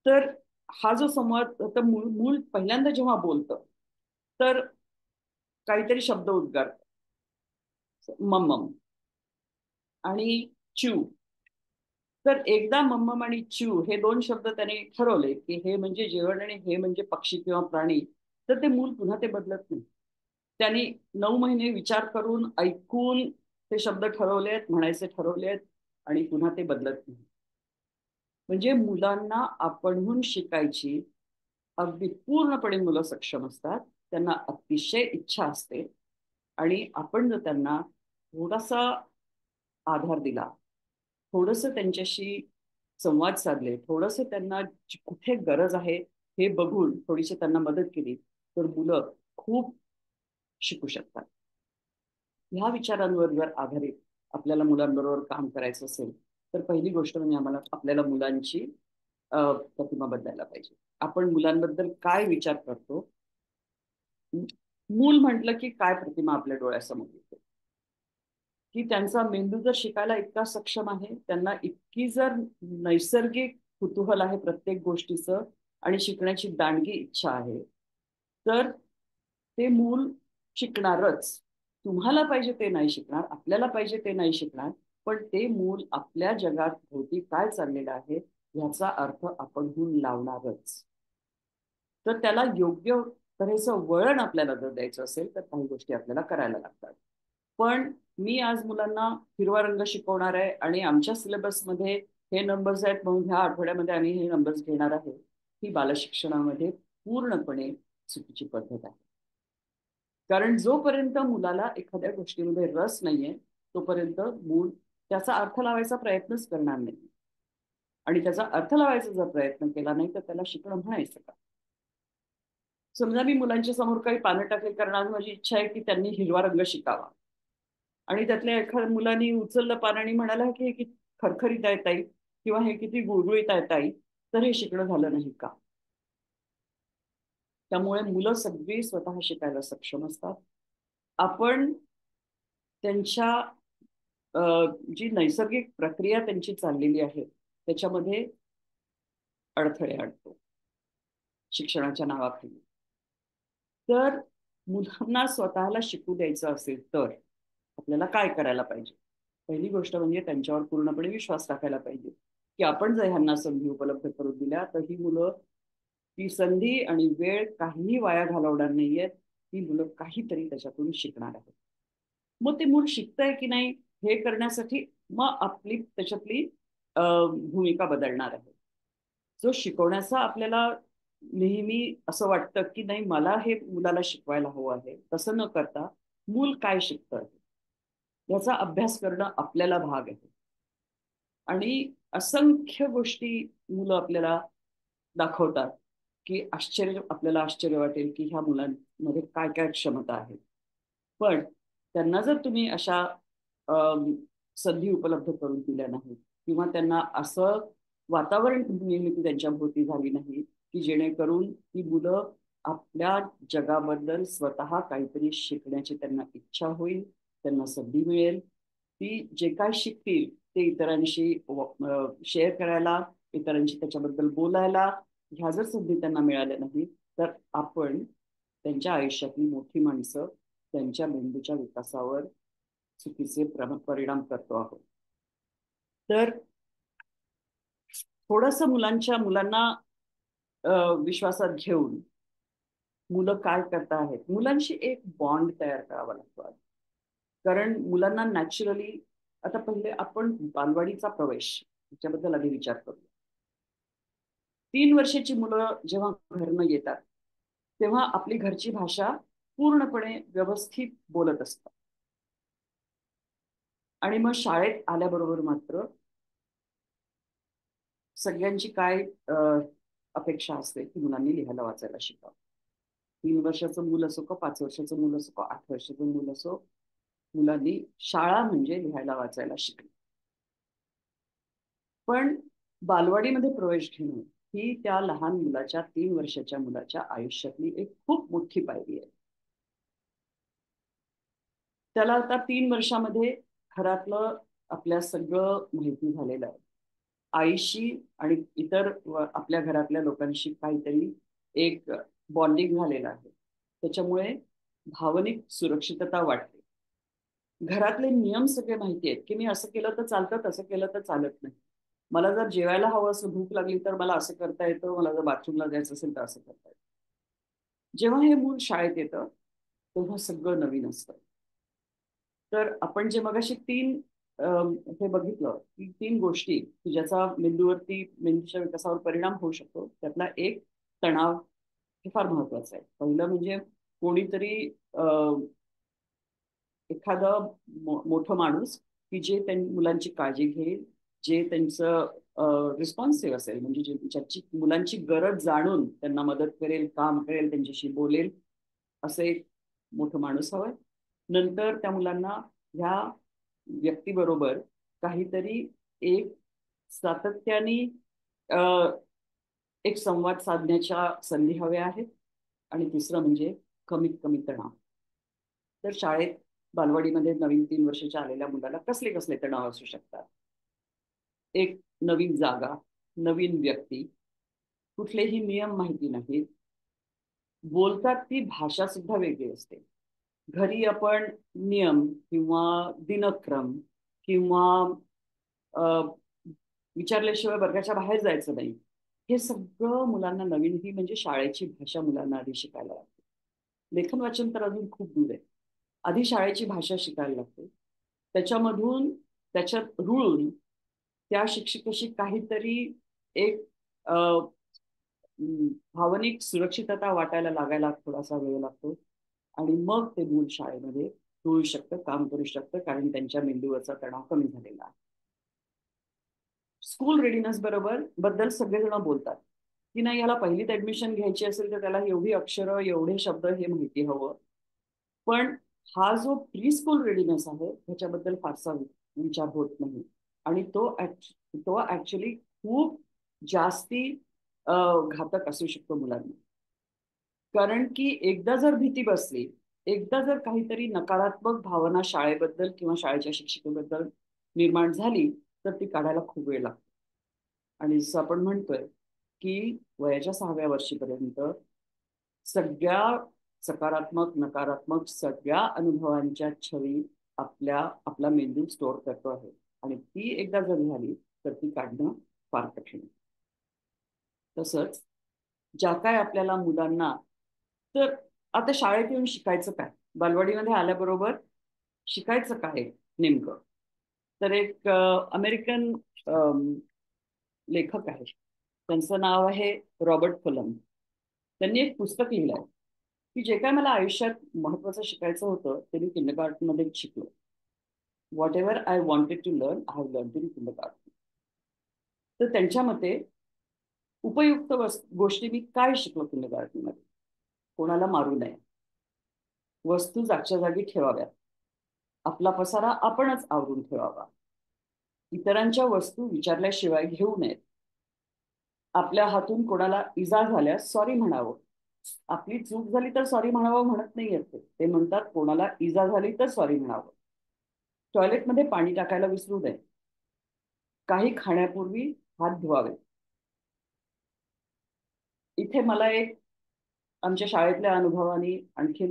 तर हा जो संवाद तर मूल मूल पहिल्यांदा जेव्हा बोलतं तर काहीतरी शब्द उद्गारतं. मम्मम आणि च्यू. तर एकदा मम्मम आणि च्यू हे 2 शब्द त्याने ठरवले की हे म्हणजे जेवण आणि हे म्हणजे पक्षी किंवा प्राणी, तर ते मूल पुन्हा ते बदलत नाही. त्यांनी 9 महिने विचार करून ऐकून ते शब्द ठरवलेत, म्हणायचे ठरवलेत आणि पुन्हा ते बदलत नाही. म्हणजे मुलांना आपणहून शिकायची अगदी पूर्णपणे मुलं सक्षम असतात. त्यांना अतिशय इच्छा असते आणि आपण जर त्यांना थोडासा आधार दिला, थोडंसं त्यांच्याशी संवाद साधले, थोडंसं त्यांना कुठे गरज आहे हे बघून थोडीशी त्यांना मदत केली, तर मुलं खूप शिकू शकतात. ह्या विचारांवर जर आधारित आपल्याला मुलांबरोबर काम करायचं असेल, तर पहिली गोष्ट म्हणजे आपल्याला मुलांची प्रतिमा बदलायला पाहिजे. आपण मुलांबद्दल काय विचार करतो? मूल म्हटलं की काय प्रतिमा आपल्या डोळ्यासमोर येते? की त्यांचा मेंदू जर शिकायला इतका सक्षम आहे, त्यांना इतकी जर नैसर्गिक कुतूहल आहे प्रत्येक गोष्टीचं आणि शिकण्याची दांडगी इच्छा आहे, तर ते मूल शिकणारच. तुम्हाला पाहिजे ते नाही शिकणार, आपल्याला पाहिजे ते नाही शिकणार, पण ते मूल आपल्या जगात भोवती काय चाललेलं आहे ह्याचा अर्थ आपणहून लावणारच. तर त्याला योग्य तऱ्हेचं वळण आपल्याला जर द्यायचं असेल तर काही गोष्टी आपल्याला करायला लागतात. पण मी आज मुलांना हिरवा रंग शिकवणार आहे आणि आमच्या सिलेबसमध्ये हे नंबर्स आहेत म्हणून ह्या आठवड्यामध्ये आम्ही हे नंबर्स घेणार आहे, ही बालशिक्षणामध्ये पूर्णपणे चुकीची पद्धत आहे. कारण जोपर्यंत मुलाला एखाद्या गोष्टीमध्ये रस नाहीये तोपर्यंत मूल त्याचा अर्थ लावायचा प्रयत्नच करणार नाही आणि त्याचा अर्थ लावायचा जर प्रयत्न केला नाही तर त्याला शिकणं म्हणायचं का? समजा मी मुलांच्या समोर काही पानं टाकली कारण आज माझी इच्छा आहे की त्यांनी हिरवा रंग शिकावा आणि त्यातल्या एखाद्या मुलांनी उचललं पान आणि म्हणाला की हे किती खरखरीत आहे ताई किंवा हे किती गुळगुळीत आहे ताई, तर हे शिकणं झालं नाही का? त्यामुळे मुलं सगळी स्वतः शिकायला सक्षम असतात. आपण त्यांच्या जी नैसर्गिक प्रक्रिया त्यांची चाललेली आहे त्याच्यामध्ये अडथळे आणतो शिक्षणाच्या नावाखाली. तर मुलांना स्वतःला शिकू द्यायचं असेल तर आपल्याला काय करायला पाहिजे? पहिली गोष्ट म्हणजे त्यांच्यावर पूर्णपणे विश्वास टाकायला पाहिजे की आपण जर ह्यांना संधी उपलब्ध करून दिल्या तर ही मुलं ती संधी आणि वेळ काहीही वाया घालवणार नाहीयेत. ही मुलं काहीतरी त्याच्यातून शिकणार आहेत. मग ते मूल शिकतंय की नाही हे करण्यासाठी मग आपली त्याच्यातली भूमिका बदलणार आहे. जो शिकवण्याचा आपल्याला नेहमी असं वाटतं की नाही मला हे मुलाला शिकवायला हवं आहे तसं न करता मूल काय शिकतं याचा अभ्यास करणं आपल्याला भाग आहे आणि असंख्य गोष्टी मुलं आपल्याला दाखवतात की आपल्याला आश्चर्य वाटेल की ह्या मुलांमध्ये काय काय क्षमता आहे. पण त्यांना जर तुम्ही अशा अम, संधी उपलब्ध करून दिल्या नाहीत किंवा त्यांना असं वातावरण निर्मिती त्यांच्या भोवती झाली नाही की जेणेकरून ती मुलं आपल्या जगाबद्दल स्वतः काहीतरी शिकण्याची त्यांना इच्छा होईल, त्यांना संधी मिळेल. ती जे काय शिकतील ते इतरांशी शेअर करायला, इतरांशी त्याच्याबद्दल बोलायला, ह्या जर संधी त्यांना मिळाल्या नाही तर आपण त्यांच्या आयुष्यातली मोठी माणसं त्यांच्या मेंदूच्या विकासावर चुकीचे परिणाम करतो आहोत. तर थोडंसं मुलांना विश्वासात घेऊन मुलं काय करत आहेत, मुलांशी एक बॉन्ड तयार करावा लागतो. कारण मुलांना नॅचरली, आता पहिले आपण बालवाडीचा प्रवेश याच्याबद्दल आधी विचार करू. 3 वर्षाची मुलं जेव्हा घरनं येतात तेव्हा आपली घरची भाषा पूर्णपणे व्यवस्थित बोलत असतात. आणि मग शाळेत आल्याबरोबर मात्र सगळ्यांची काय अपेक्षा असते की मुलांनी लिहायला वाचायला शिकावं. 3 वर्षाचं मूल असो का 5 वर्षाचं मूल असो का 8 वर्षाचं मूल असो, मुलांनी शाळा म्हणजे लिहायला वाचायला शिकणे. पण बालवाडीमध्ये प्रवेश घेणं ही त्या लहान मुलाच्या 3 वर्षाच्या मुलाच्या आयुष्यातली एक खूप मोठी पायरी आहे. त्याला आता 3 वर्षामध्ये घरातलं आपल्या सगळं माहिती झालेलं आहे. आईशी आणि इतर आपल्या घरातल्या लोकांशी काहीतरी एक बॉन्डिंग झालेलं आहे. त्याच्यामुळे भावनिक सुरक्षितता वाटते. घरातले नियम सगळे माहिती आहेत की मी असं केलं तर चालतं, तसं केलं तर चालत नाही. मला जर जेवायला हवं असं भूक लागली तर मला असं करता येतं, मला जर बाथरूमला जायचं असेल तर असं करता येतं. जेव्हा हे मूल शाळेत येतं तेव्हा सगळं नवीन असतं. तर आपण जे मगाशी हे बघितलं की 3 गोष्टी की ज्याचा मेंदूच्या विकासावर परिणाम होऊ शकतो, त्यातला एक तणाव हे फार महत्वाचं आहे. पहिलं म्हणजे कोणीतरी एखादं मोठं माणूस की जे मुलांची काळजी घेईल, जे त्यांचं रिस्पॉन्सिव्ह असेल, म्हणजे ज्याची मुलांची गरज जाणून त्यांना मदत करेल, काम करेल, त्यांच्याशी बोलेल, असं एक मोठं माणूस हवंय. नंतर त्या मुलांना ह्या व्यक्तीबरोबर काहीतरी एक सातत्याने अ, एक संवाद साधण्याच्या संधी हव्या आहेत. आणि तिसरं म्हणजे कमीत कमी तणाव. तर शाळेत बालवाडीमध्ये नवीन 3 वर्षाच्या आलेल्या मुलाला कसले कसले तणाव असू शकतात. एक नवीन जागा, नवीन व्यक्ती, कुठलेही नियम माहिती नाहीत, बोलतात ती भाषा सुद्धा वेगळी असते. घरी आपण नियम किंवा दिनक्रम किंवा अ, विचारल्याशिवाय वर्गाच्या बाहेर जायचं नाही, हे सगळं मुलांना नवीन, ही म्हणजे शाळेची भाषा मुलांना आधी शिकायला लागते. लेखन वाचन तर अजून खूप दूर आहे. आधी शाळेची भाषा शिकायला लागते. त्याच्यामधून त्याच्यात रुळून त्या शिक्षिकेशी काहीतरी एक अ, भावनिक सुरक्षितता वाटायला लागायला थोडासा वेळ लागतो. आणि मग ते मूल शाळेमध्ये रुळू शकतं, काम करू शकतं, कारण त्यांच्या मेंदूवरचा तणाव कमी झालेला आहे. स्कूल रेडिनेस बद्दल सगळेजण बोलतात की नाही, याला पहिलीत ऍडमिशन घ्यायची असेल तर त्याला एवढी अक्षरं, एवढे शब्द हे माहिती हवं. पण हा जो प्री स्कूल रेडिनेस आहे त्याच्याबद्दल फारसा विचार होत नाही. आणि तो ऍक्च्युली खूप जास्ती घातक असू शकतो मुलांना. कारण की एकदा जर भीती बसली, एकदा जर काहीतरी नकारात्मक भावना शाळेबद्दल किंवा शाळेच्या शिक्षिकेबद्दल निर्माण झाली तर ती काढायला खूप वेळ लागतो. आणि जसं आपण म्हणतोय की वयाच्या 6व्या वर्षीपर्यंत सगळ्या सकारात्मक, नकारात्मक सगळ्या अनुभवांच्या छवी आपला मेंदू स्टोअर करतो आहे. आणि ती एकदा जर झाली तर ती काढणं फार कठीण आहे. तसंच ज्या काय आपल्याला मुलांना, तर आता शाळेत येऊन शिकायचं काय, बालवाडीमध्ये आल्याबरोबर शिकायचं काय नेमकं. तर एक अमेरिकन लेखक आहे, त्यांचं नाव आहे रॉबर्ट फलम. त्यांनी एक पुस्तक लिहिलं आहे की जे काय मला आयुष्यात महत्वाचं शिकायचं होतं ते मी किंडरगार्टन मध्ये शिकलो. Whatever I wanted to learn, I have learn in kindergarten. तर त्यांच्या मते उपयुक्त गोष्टी मी काय शिकलो किंडरगार्टन मध्ये. कोणाला मारू नये, वस्तू जागच्या जागी ठेवाव्यात, आपला पसारा आपणच आवरून ठेवावा, इतरांच्या वस्तू विचारल्याशिवाय घेऊ नयेत, आपल्या हातून कोणाला इजा झाल्यास सॉरी म्हणावं. आपली चूक झाली तर सॉरी म्हणावं म्हणत नाही येत ते म्हणतात कोणाला इजा झाली तर सॉरी म्हणावं. टॉयलेटमध्ये पाणी टाकायला विसरू नये. काही खाण्यापूर्वी हात धुवावे. इथे मला एक आमच्या शाळेतल्या अनुभवाने आणखी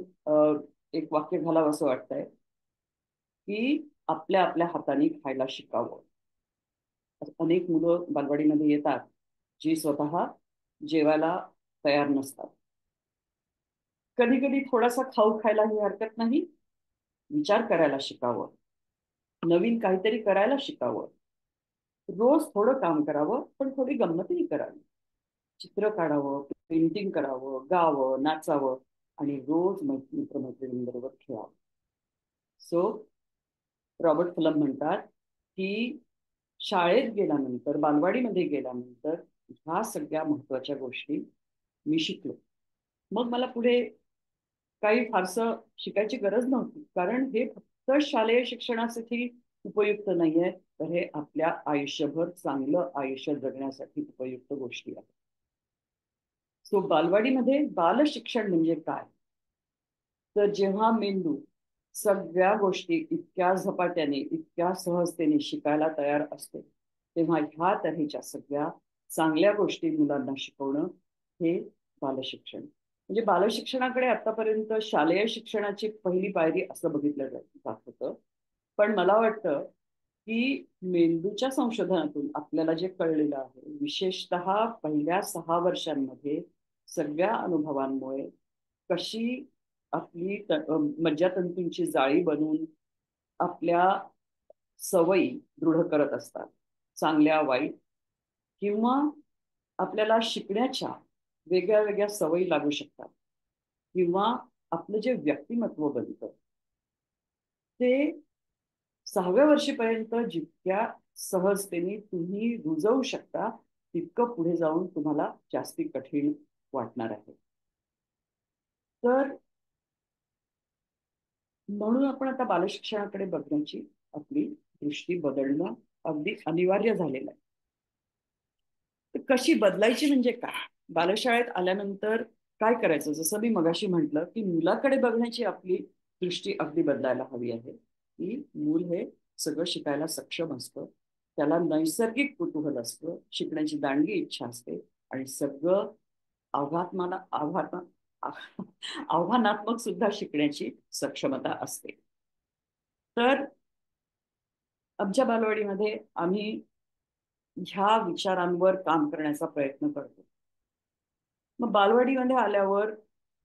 एक वाक्य घालावं असं वाटतंय की आपल्या आपल्या हाताने खायला शिकावं. अनेक मुलं बालवाडीमध्ये येतात जी स्वतः जेवायला तयार नसतात. कधी कधी थोडासा खाऊ खायला ही हरकत नाही. विचार करायला शिकावं. नवीन काहीतरी करायला शिकावं. रोज थोडं काम करावं पण थोडी गंमतही करावी. चित्र काढावं, पेंटिंग करावं, गावं, नाचावं आणि रोज मित्रमैत्रिणींबरोबर खेळावं. सो रॉबर्ट कलम म्हणतात की शाळेत गेल्यानंतर, बालवाडीमध्ये गेल्यानंतर ह्या सगळ्या महत्वाच्या गोष्टी मी शिकलो. मग मला पुढे काही फारसं शिकायची गरज नव्हती, कारण हे फक्त शालेय शिक्षणासाठी उपयुक्त नाहीये, तर हे आपल्या आयुष्यभर चांगलं आयुष्य जगण्यासाठी उपयुक्त गोष्टी आहेत. सो बालवाडीमध्ये बाल शिक्षण म्हणजे काय? तर जेव्हा मेंदू सगळ्या गोष्टी इतक्या झपाट्याने, इतक्या सहजतेने शिकायला तयार असतो, तेव्हा ह्या तऱ्हेच्या सगळ्या चांगल्या गोष्टी मुलांना शिकवणं हे बालशिक्षण. म्हणजे बालशिक्षणाकडे आतापर्यंत शालेय शिक्षणाची पहिली पायरी असं बघितलं जात होतं. पण मला वाटतं की मेंदूच्या संशोधनातून आपल्याला जे कळलेलं आहे, विशेषतः पहिल्या 6 वर्षांमध्ये सगळ्या अनुभवांमुळे कशी आपली मज्जातंतूंची जाळी बनवून आपल्या सवयी दृढ करत असतात, चांगल्या वाईट, किंवा आपल्याला शिकण्याच्या वेगळ्या वेगळ्या सवयी लागू शकतात, किंवा आपलं जे व्यक्तिमत्व बनतं ते 6व्या वर्षीपर्यंत जितक्या सहजतेने तुम्ही रुजवू शकता तितकं पुढे जाऊन तुम्हाला जास्ती कठीण वाटणार आहे. तर म्हणून आपण आता बालशिक्षणाकडे बघण्याची आपली दृष्टी बदलणं अगदी अनिवार्य झालेलं आहे. तर कशी बदलायची म्हणजे काय? बालशाळेत आल्यानंतर काय करायचं? जसं मी मगाशी म्हटलं की मुलाकडे बघण्याची आपली दृष्टी अगदी बदलायला हवी आहे. की मूल हे सगळं शिकायला सक्षम असतं. त्याला नैसर्गिक कुतूहल असतं, शिकण्याची दांडगी इच्छा असते आणि सगळं आव्हानात्मक आव्हानात्मक सुद्धा शिकण्याची सक्षमता असते. तर आमच्या बालवाडीमध्ये आम्ही ह्या विचारांवर काम करण्याचा प्रयत्न करतो. मग बालवाडीमध्ये आल्यावर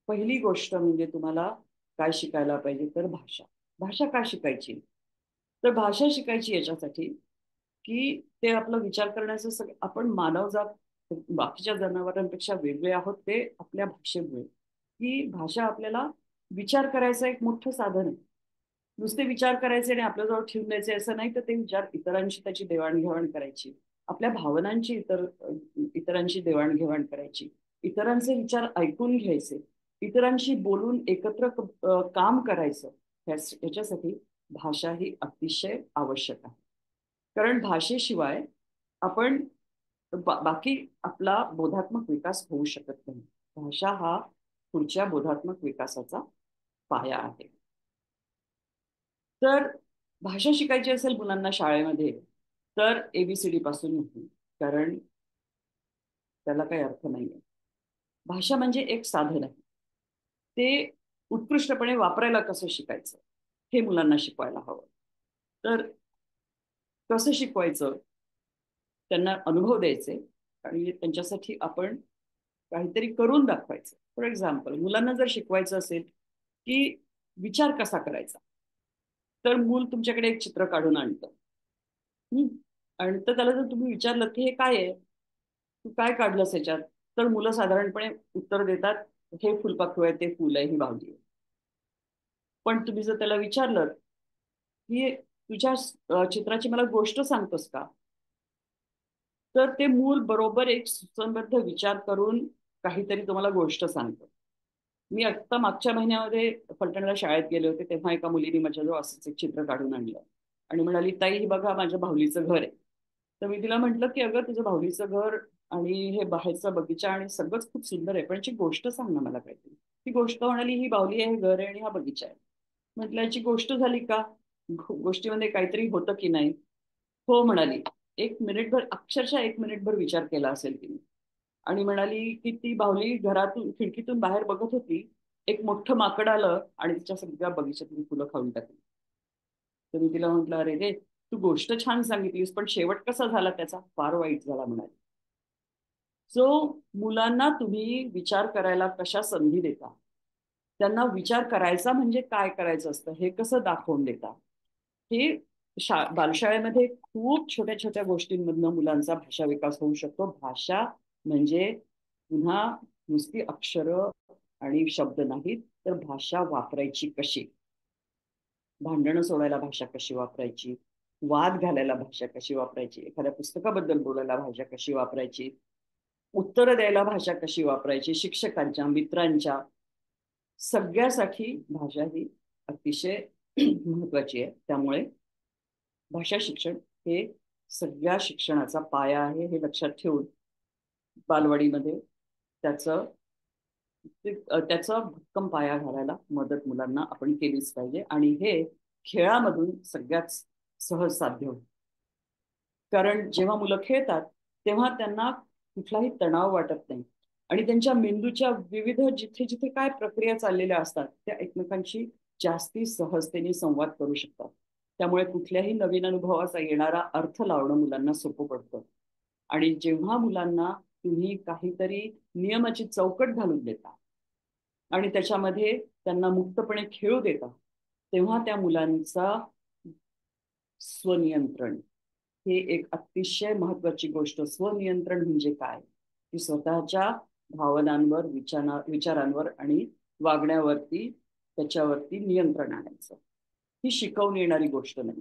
पहिली गोष्ट म्हणजे तुम्हाला काय शिकायला पाहिजे तर भाषा. भाषा का शिकायची? तर भाषा शिकायची याच्यासाठी की ते आपलं विचार करण्याचं सगळं, आपण मानवजात बाकीच्या जनावरांपेक्षा वेगळे आहोत ते आपल्या भाषेमुळे. ही भाषा आपल्याला विचार करायचं एक मोठं साधन आहे. नुसते विचार करायचे आणि आपल्याजवळ ठेवून द्यायचे असं नाही, तर ते विचार इतरांशी त्याची देवाणघेवाण करायची, आपल्या भावनांची इतरांशी देवाणघेवाण करायची, इतरांचे विचार ऐकून घ्यायचे, इतरांशी बोलून एकत्र काम करायचं. ह्याच्यासाठी भाषा ही अतिशय आवश्यक आहे. कारण भाषेशिवाय आपण बाकी आपला बोधात्मक विकास होऊ शकत नाही. भाषा हा पुढच्या बोधात्मक विकासाचा पाया आहे. तर भाषा शिकायची असेल मुलांना शाळेमध्ये तर एबीसीडी पासून नाही, कारण त्याला काही अर्थ नाहीये. भाषा म्हणजे एक साधन आहे. ते उत्कृष्टपणे वापरायला कसं शिकायचं हे मुलांना शिकवायला हवं. तर कसं शिकवायचं, त्यांना अनुभव द्यायचे आणि त्यांच्यासाठी आपण काहीतरी करून दाखवायचं. फॉर एक्झाम्पल, मुलांना जर शिकवायचं असेल की विचार कसा करायचा, तर मूल तुमच्याकडे एक चित्र काढून आणतं. आणि तर त्याला जर तुम्ही विचारलं की हे काय आहे, तू काय काढलंस याच्यात, तर मुलं साधारणपणे उत्तर देतात, हे फुलपाखरू आहे, ते फुल आहे, ही बाहुली आहे. पण तुम्ही जर त्याला विचारलं की तुझ्या चित्राची मला गोष्ट सांगतोस का, तर ते मूल बरोबर एक सुसंबद्ध विचार करून काहीतरी तुम्हाला गोष्ट सांगतं. मी आत्ता मागच्या महिन्यामध्ये फलटणला शाळेत गेले होते, तेव्हा एका मुलीने माझ्याजवळ असंच एक चित्र काढून आणलं आणि म्हणाली, ताई ही बघा माझ्या भाऊलीचं घर आहे. तर मी तिला म्हटलं की अगं तुझं भाऊलीचं घर आणि हे बाहेरचा बगीचा आणि सगळंच खूप सुंदर आहे, पण याची गोष्ट सांग ना मला काहीतरी. ती गोष्ट म्हणाली, ही बाहुली आहे, हे घर आहे आणि हा बगीचा आहे. म्हटलं याची गोष्ट झाली का? गोष्टीमध्ये काहीतरी होतं की नाही? हो म्हणाली. एक मिनिटभर, अक्षरशः एक मिनिटभर विचार केला असेल तिने आणि म्हणाली की ती बाहुली घरातून खिडकीतून बाहेर बघत होती. एक मोठं माकड आलं आणि तिच्या सगळ्या बगीच्यातली फुलं खाऊन टाकली. तर मी तिला म्हटलं, अरे रे, तू गोष्ट छान सांगितलीस, पण शेवट कसा झाला त्याचा? फार वाईट झाला म्हणाली. सो मुलांना तुम्ही विचार करायला कशा संधी देता, त्यांना विचार करायचा म्हणजे काय करायचं असतं हे कसं दाखवून देता, हे बालशाळेमध्ये खूप छोट्या छोट्या गोष्टींमधनं मुलांचा भाषा विकास होऊ शकतो. भाषा म्हणजे पुन्हा नुसती अक्षरं आणि शब्द नाहीत, तर भाषा वापरायची कशी, भांडणं सोडायला भाषा कशी वापरायची, वाद घालायला भाषा कशी वापरायची, एखाद्या पुस्तकाबद्दल बोलायला भाषा कशी वापरायची, उत्तरं द्यायला भाषा कशी वापरायची, शिक्षकांच्या, मित्रांच्या, सगळ्यासाठी भाषा ही अतिशय महत्वाची आहे. त्यामुळे भाषा शिक्षण हे सगळ्या शिक्षणाचा पाया आहे, हे लक्षात ठेवून बालवाडीमध्ये त्याचं त्याचा भक्कम पाया घालायला मदत मुलांना आपण केलीच पाहिजे आणि हे खेळामधून सगळ्यात सहज साध्य होतं. कारण जेव्हा मुलं खेळतात तेव्हा त्यांना कुठलाही तणाव वाटत नाही आणि त्यांच्या मेंदूच्या विविध जिथे जिथे काय प्रक्रिया चाललेल्या असतात त्या एकमेकांशी जास्ती सहजतेने संवाद करू शकतात. त्यामुळे कुठल्याही नवीन अनुभवाचा येणारा अर्थ लावणं मुलांना सोपं पडतं. आणि जेव्हा मुलांना तुम्ही काहीतरी नियमाची चौकट घालून देता आणि त्याच्यामध्ये त्यांना मुक्तपणे खेळू देता, तेव्हा त्या मुलांचा स्वनियंत्रण हे एक अतिशय महत्वाची गोष्ट. स्वनियंत्रण म्हणजे काय? की स्वतःच्या भावनांवर, विचारांवर आणि वागण्यावरती, त्याच्यावरती नियंत्रण आणायचं. ही शिकवून येणारी गोष्ट नाही,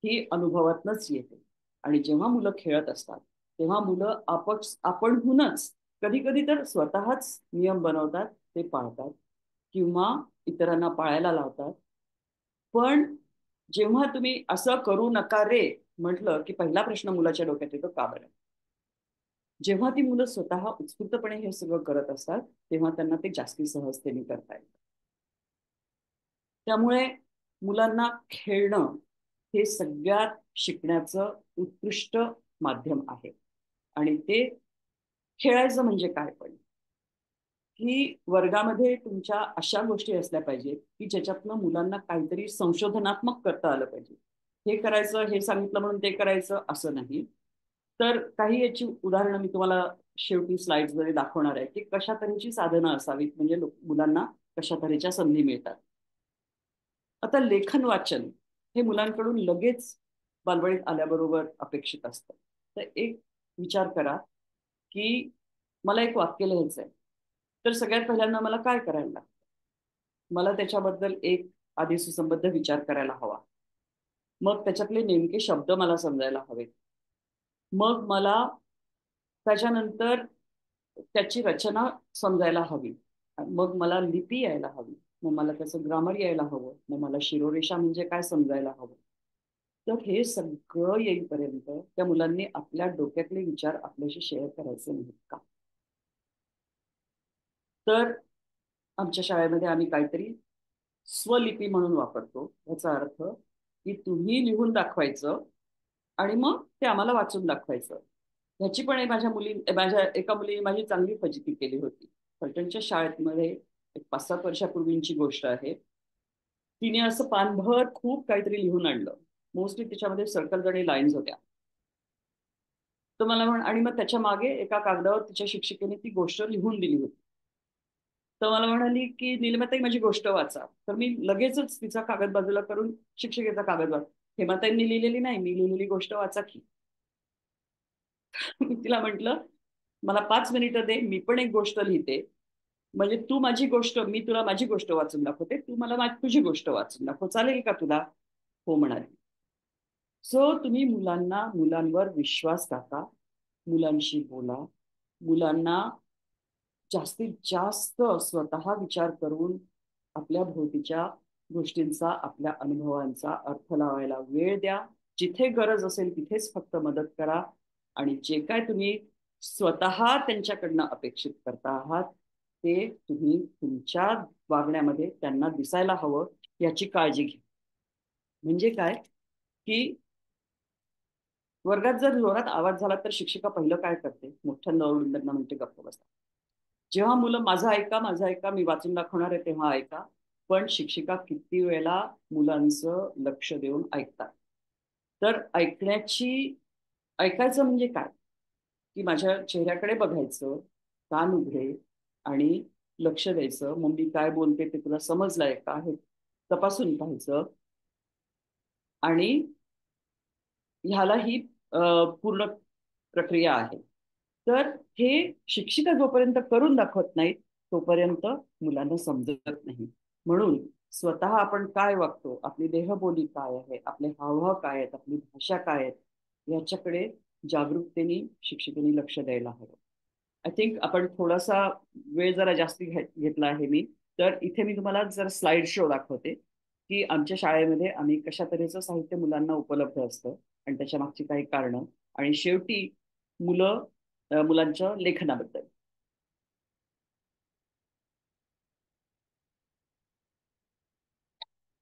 ही अनुभवातनच येते. आणि जेव्हा मुलं खेळत असतात तेव्हा मुलं आपणहूनच कधी कधी तर स्वतःच नियम बनवतात, ते पाळतात किंवा इतरांना पाळायला लावतात. पण जेव्हा तुम्ही असं करू नका रे म्हटलं की पहिला प्रश्न मुलाच्या डोक्यात येतो, का बरं? जेव्हा ती मुलं स्वतः उत्स्फूर्तपणे हे सगळं करत असतात तेव्हा त्यांना ते जास्ती सहजतेने करता येतं. त्यामुळे मुलांना खेळणं हे सगळ्यात शिकण्याचं उत्कृष्ट माध्यम आहे. आणि ते खेळायचं म्हणजे काय पण, की वर्गामध्ये तुमच्या अशा गोष्टी असल्या पाहिजेत की ज्याच्यातनं मुलांना काहीतरी संशोधनात्मक करता आलं पाहिजे. हे करायचं, हे सांगितलं म्हणून ते करायचं असं नाही. तर काही याची उदाहरणं मी तुम्हाला शेवटी स्लाइड्स मध्ये दाखवणार आहे की कशा तऱ्हेची साधनं असावीत म्हणजे मुलांना कशा तऱ्हेच्या संधी मिळतात. आता लेखन वाचन हे मुलांकडून लगेच बालवाडीत आल्याबरोबर अपेक्षित असतं. तर एक विचार करा की मला एक वाक्य लिहायचं आहे, तर सगळ्यात पहिल्यांदा मला काय करायला लागतं? मला त्याच्याबद्दल एक आधी सुसंबद्ध विचार करायला हवा. मग त्याच्यातले नेमके शब्द मला समजायला हवेत. मग मला त्याच्यानंतर त्याची रचना समजायला हवी. मग मला लिपी यायला हवी. मग मला त्याचं ग्रामर यायला हवं. मग मला शिरोरेषा म्हणजे काय समजायला हवं. तर हे सगळं येईपर्यंत त्या मुलांनी आपल्या डोक्यातले विचार आपल्याशी शेअर करायचे नाहीत का? तर आमच्या शाळेमध्ये आम्ही काहीतरी स्वलिपी म्हणून वापरतो. याचा अर्थ की तुम्ही लिहून दाखवायचं आणि मग ते आम्हाला वाचून दाखवायचं. ह्याची पण माझ्या एका मुलीने माझी चांगली फजिती केली होती. फलटणच्या शाळेमध्ये एक 5-7 वर्षापूर्वीची गोष्ट आहे. तिने असं पानभर खूप काहीतरी लिहून आणलं. मोस्टली त्याच्यामध्ये सर्कल्स आणि लाईन्स होत्या. तर मला आणि मग त्याच्या मागे एका कागदावर तिच्या शिक्षिकेने ती गोष्ट लिहून दिली होती. तर मला म्हणाली की नीलिमाताई माझी गोष्ट वाचा. तर मी लगेचच तिचा कागद बाजूला करून शिक्षिकेचा कागद वाच, हेमाताईंनी लिहिलेली नाही, मी लिहिलेली गोष्ट वाचा की. मी तिला म्हटलं, मला 5 मिनिटं दे, मी पण एक गोष्ट लिहिते. म्हणजे तू माझी गोष्ट, मी तुला माझी गोष्ट वाचून दाखवते, तू मला तुझी गोष्ट वाचून दाखव, चालेल का तुला? हो म्हणाली. सो तुम्ही मुलांवर विश्वास टाका, मुलांशी बोला, मुलांना जास्तीत जास्त स्वतः विचार करून आपल्या भोवतीच्या गोष्टींचा, आपल्या अनुभवांचा अर्थ लावायला वेळ द्या. जिथे गरज असेल तिथेच फक्त मदत करा आणि जे काय तुम्ही स्वतः त्यांच्याकडनं अपेक्षित करता आहात ते तुम्ही तुमच्या वागण्यामध्ये त्यांना दिसायला हवं याची काळजी घ्या. म्हणजे काय की वर्गात जर जोरात आवाज झाला तर शिक्षिका पहिलं काय करते, मोठ्यांदा ओरडून त्यांना म्हणते गप्प बसा. जेव्हा मुलं माझं ऐका मी वाचून दाखवणार आहे तेव्हा ऐका. पण शिक्षिका किती वेळेला मुलांचं लक्ष देऊन ऐकतात. तर ऐकायचं म्हणजे काय, की माझ्या चेहऱ्याकडे बघायचं, कान उघडे आणि लक्ष द्यायचं. मग मी काय बोलते ते तुला समजलंय का हे तपासून पाहायचं. आणि ह्याला ही पूर्ण प्रक्रिया आहे. तर हे शिक्षिका जोपर्यंत करून दाखवत नाहीत तोपर्यंत मुलांना समजत नाही. म्हणून स्वतः आपण काय वागतो, आपली देहबोली काय आहे, आपले हावभाव काय आहेत, आपली भाषा काय आहे याच्याकडे जागरूकतेने शिक्षिकेने लक्ष द्यायला हवं. आय थिंक आपण थोडासा वेळ जरा जास्ती घेतला आहे मी. तर इथे मी तुम्हाला जर स्लाइड शो दाखवते की आमच्या शाळेमध्ये आम्ही कशा तऱ्हेचं साहित्य मुलांना उपलब्ध असतं आणि त्याच्या मागची काही कारणं आणि शेवटी मुलांच्या लेखनाबद्दल.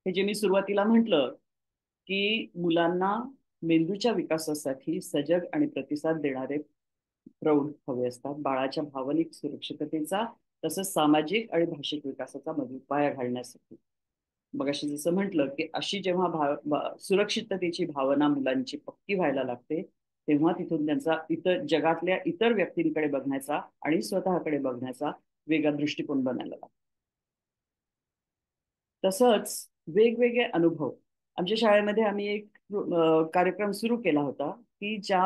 हे जे मी सुरुवातीला म्हटलं की मुलांना मेंदूच्या विकासासाठी सजग आणि प्रतिसाद देणारे प्रौढ हवे असतात. बाळाच्या भावनिक सुरक्षिततेचा तसंच सामाजिक आणि भाषिक विकासाचा मजबूत पाया घालण्यासाठी. मग अशी जसं म्हटलं की अशी जेव्हा सुरक्षिततेची भावना मुलांची पक्की व्हायला लागते तेव्हा तिथून त्यांचा जगातल्या इतर व्यक्तींकडे बघण्याचा आणि स्वतःकडे बघण्याचा वेगळा दृष्टिकोन बनायला लागतो. तसंच वेगवेगळे अनुभव. आमच्या शाळेमध्ये आम्ही एक कार्यक्रम सुरू केला होता की ज्या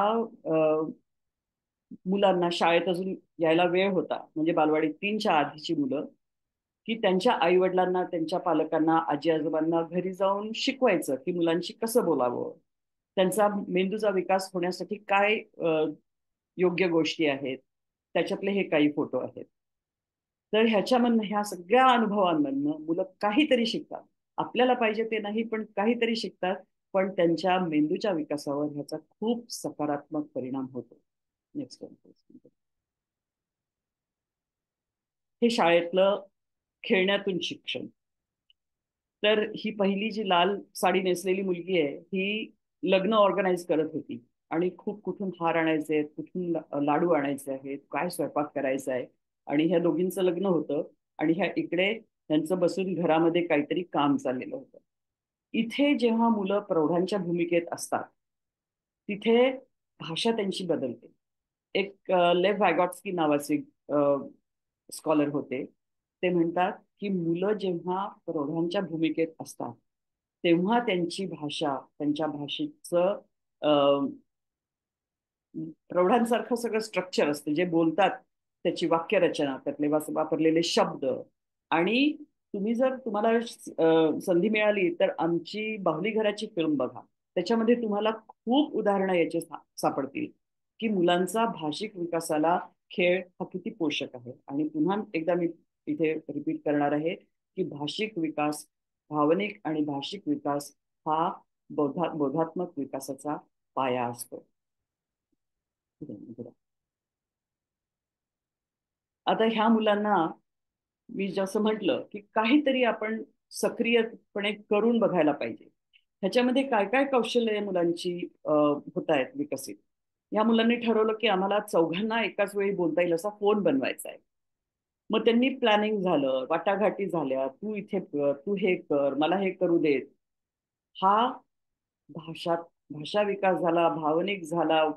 मुलांना शाळेत अजून यायला वेळ होता, म्हणजे बालवाडी 3च्या आधीची मुलं, की त्यांच्या आई वडिलांना, त्यांच्या पालकांना, आजी आजोबांना घरी जाऊन शिकवायचं की मुलांशी कसं बोलावं, त्यांचा मेंदूचा विकास होण्यासाठी काय योग्य गोष्टी आहेत, त्याच्यातले हे काही फोटो आहेत. तर ह्याच्यामधनं, ह्या सगळ्या अनुभवांमधनं मुलं काहीतरी शिकतात. आपल्याला पाहिजे ते नाही पण काहीतरी शिकतात. पण त्यांच्या मेंदूच्या विकासावर ह्याचा खूप सकारात्मक परिणाम होतो. नेक्स्ट. हे शाळेतलं खेळण्यातून शिक्षण. तर ही पहिली जी लाल साडी नेसलेली मुलगी आहे ही लग्न ऑर्गनाईज करत होती आणि खूप कुठून हार आणायचे आहेत, कुठून लाडू आणायचे आहेत, काय स्वयंपाक करायचा आहे. आणि ह्या दोघींचं लग्न होतं आणि ह्या इकडे त्यांचं बसून घरामध्ये काहीतरी काम चाललेलं होतं. इथे जेव्हा मुलं प्रौढांच्या भूमिकेत असतात तिथे भाषा त्यांची बदलते. एक लेव्ह वॅगॉट्स्की नावाचे स्कॉलर होते. ते म्हणतात की मुलं जेव्हा प्रौढांच्या भूमिकेत असतात तेव्हा त्यांची भाषा, त्यांच्या भाषेचं प्रौढांसारखं सगळं स्ट्रक्चर असतं. जे बोलतात त्याची वाक्यरचना, त्यातले वापरलेले शब्द. आणि तुम्हाला संधी मिळाली तर आमची बाहुली घराची फिल्म बघा. त्याच्यामध्ये तुम्हाला खूप उदाहरणं याचे सापडतील की मुलांचा भाषिक विकासाला खेळ हा किती पोषक आहे. आणि पुन्हा एकदा मी इथे रिपीट करणार आहे की भाषिक विकास, भावनिक आणि भाषिक विकास हा बोधात्मक विकासाचा पाया असतो. आता ह्या मुलांना मी जसं म्हटलं की काहीतरी आपण सक्रियपणे करून बघायला पाहिजे. ह्याच्यामध्ये काय काय कौशल्य मुलांची होत आहेत विकसित. या मुलांनी ठरवलं की आम्हाला चौघांना एकाच वेळी बोलता येईल असा फोन बनवायचा आहे. मग त्यांनी प्लॅनिंग झालं, वाटाघाटी झाल्या, तू इथे कर, तू हे कर, मला हे करू देत. हा भाषा भाषा विकास झाला, भावनिक झाला.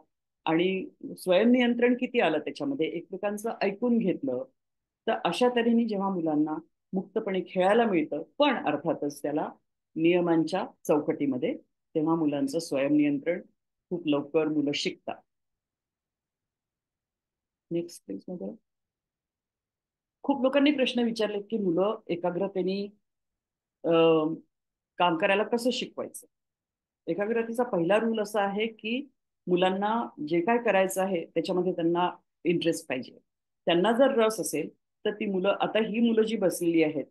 आणि स्वयंनियंत्रण किती आलं त्याच्यामध्ये, एकमेकांचं ऐकून घेतलं. तर अशा तऱ्हेने जेव्हा मुलांना मुक्तपणे खेळायला मिळतं पण अर्थातच त्याला नियमांच्या चौकटीमध्ये, तेव्हा मुलांचं स्वयंनियंत्रण खूप लवकर मुलं शिकतात. नेक्स्ट प्लीज मध्ये. खूप लोकांनी प्रश्न विचारले की मुलं एकाग्रतेने काम करायला कसं शिकवायचं. एकाग्रतेचा पहिला रूल असा आहे की मुलांना जे काय करायचं आहे त्याच्यामध्ये त्यांना इंटरेस्ट पाहिजे. त्यांना जर रस असेल तर ती मुलं, आता ही मुलं जी बसलेली आहेत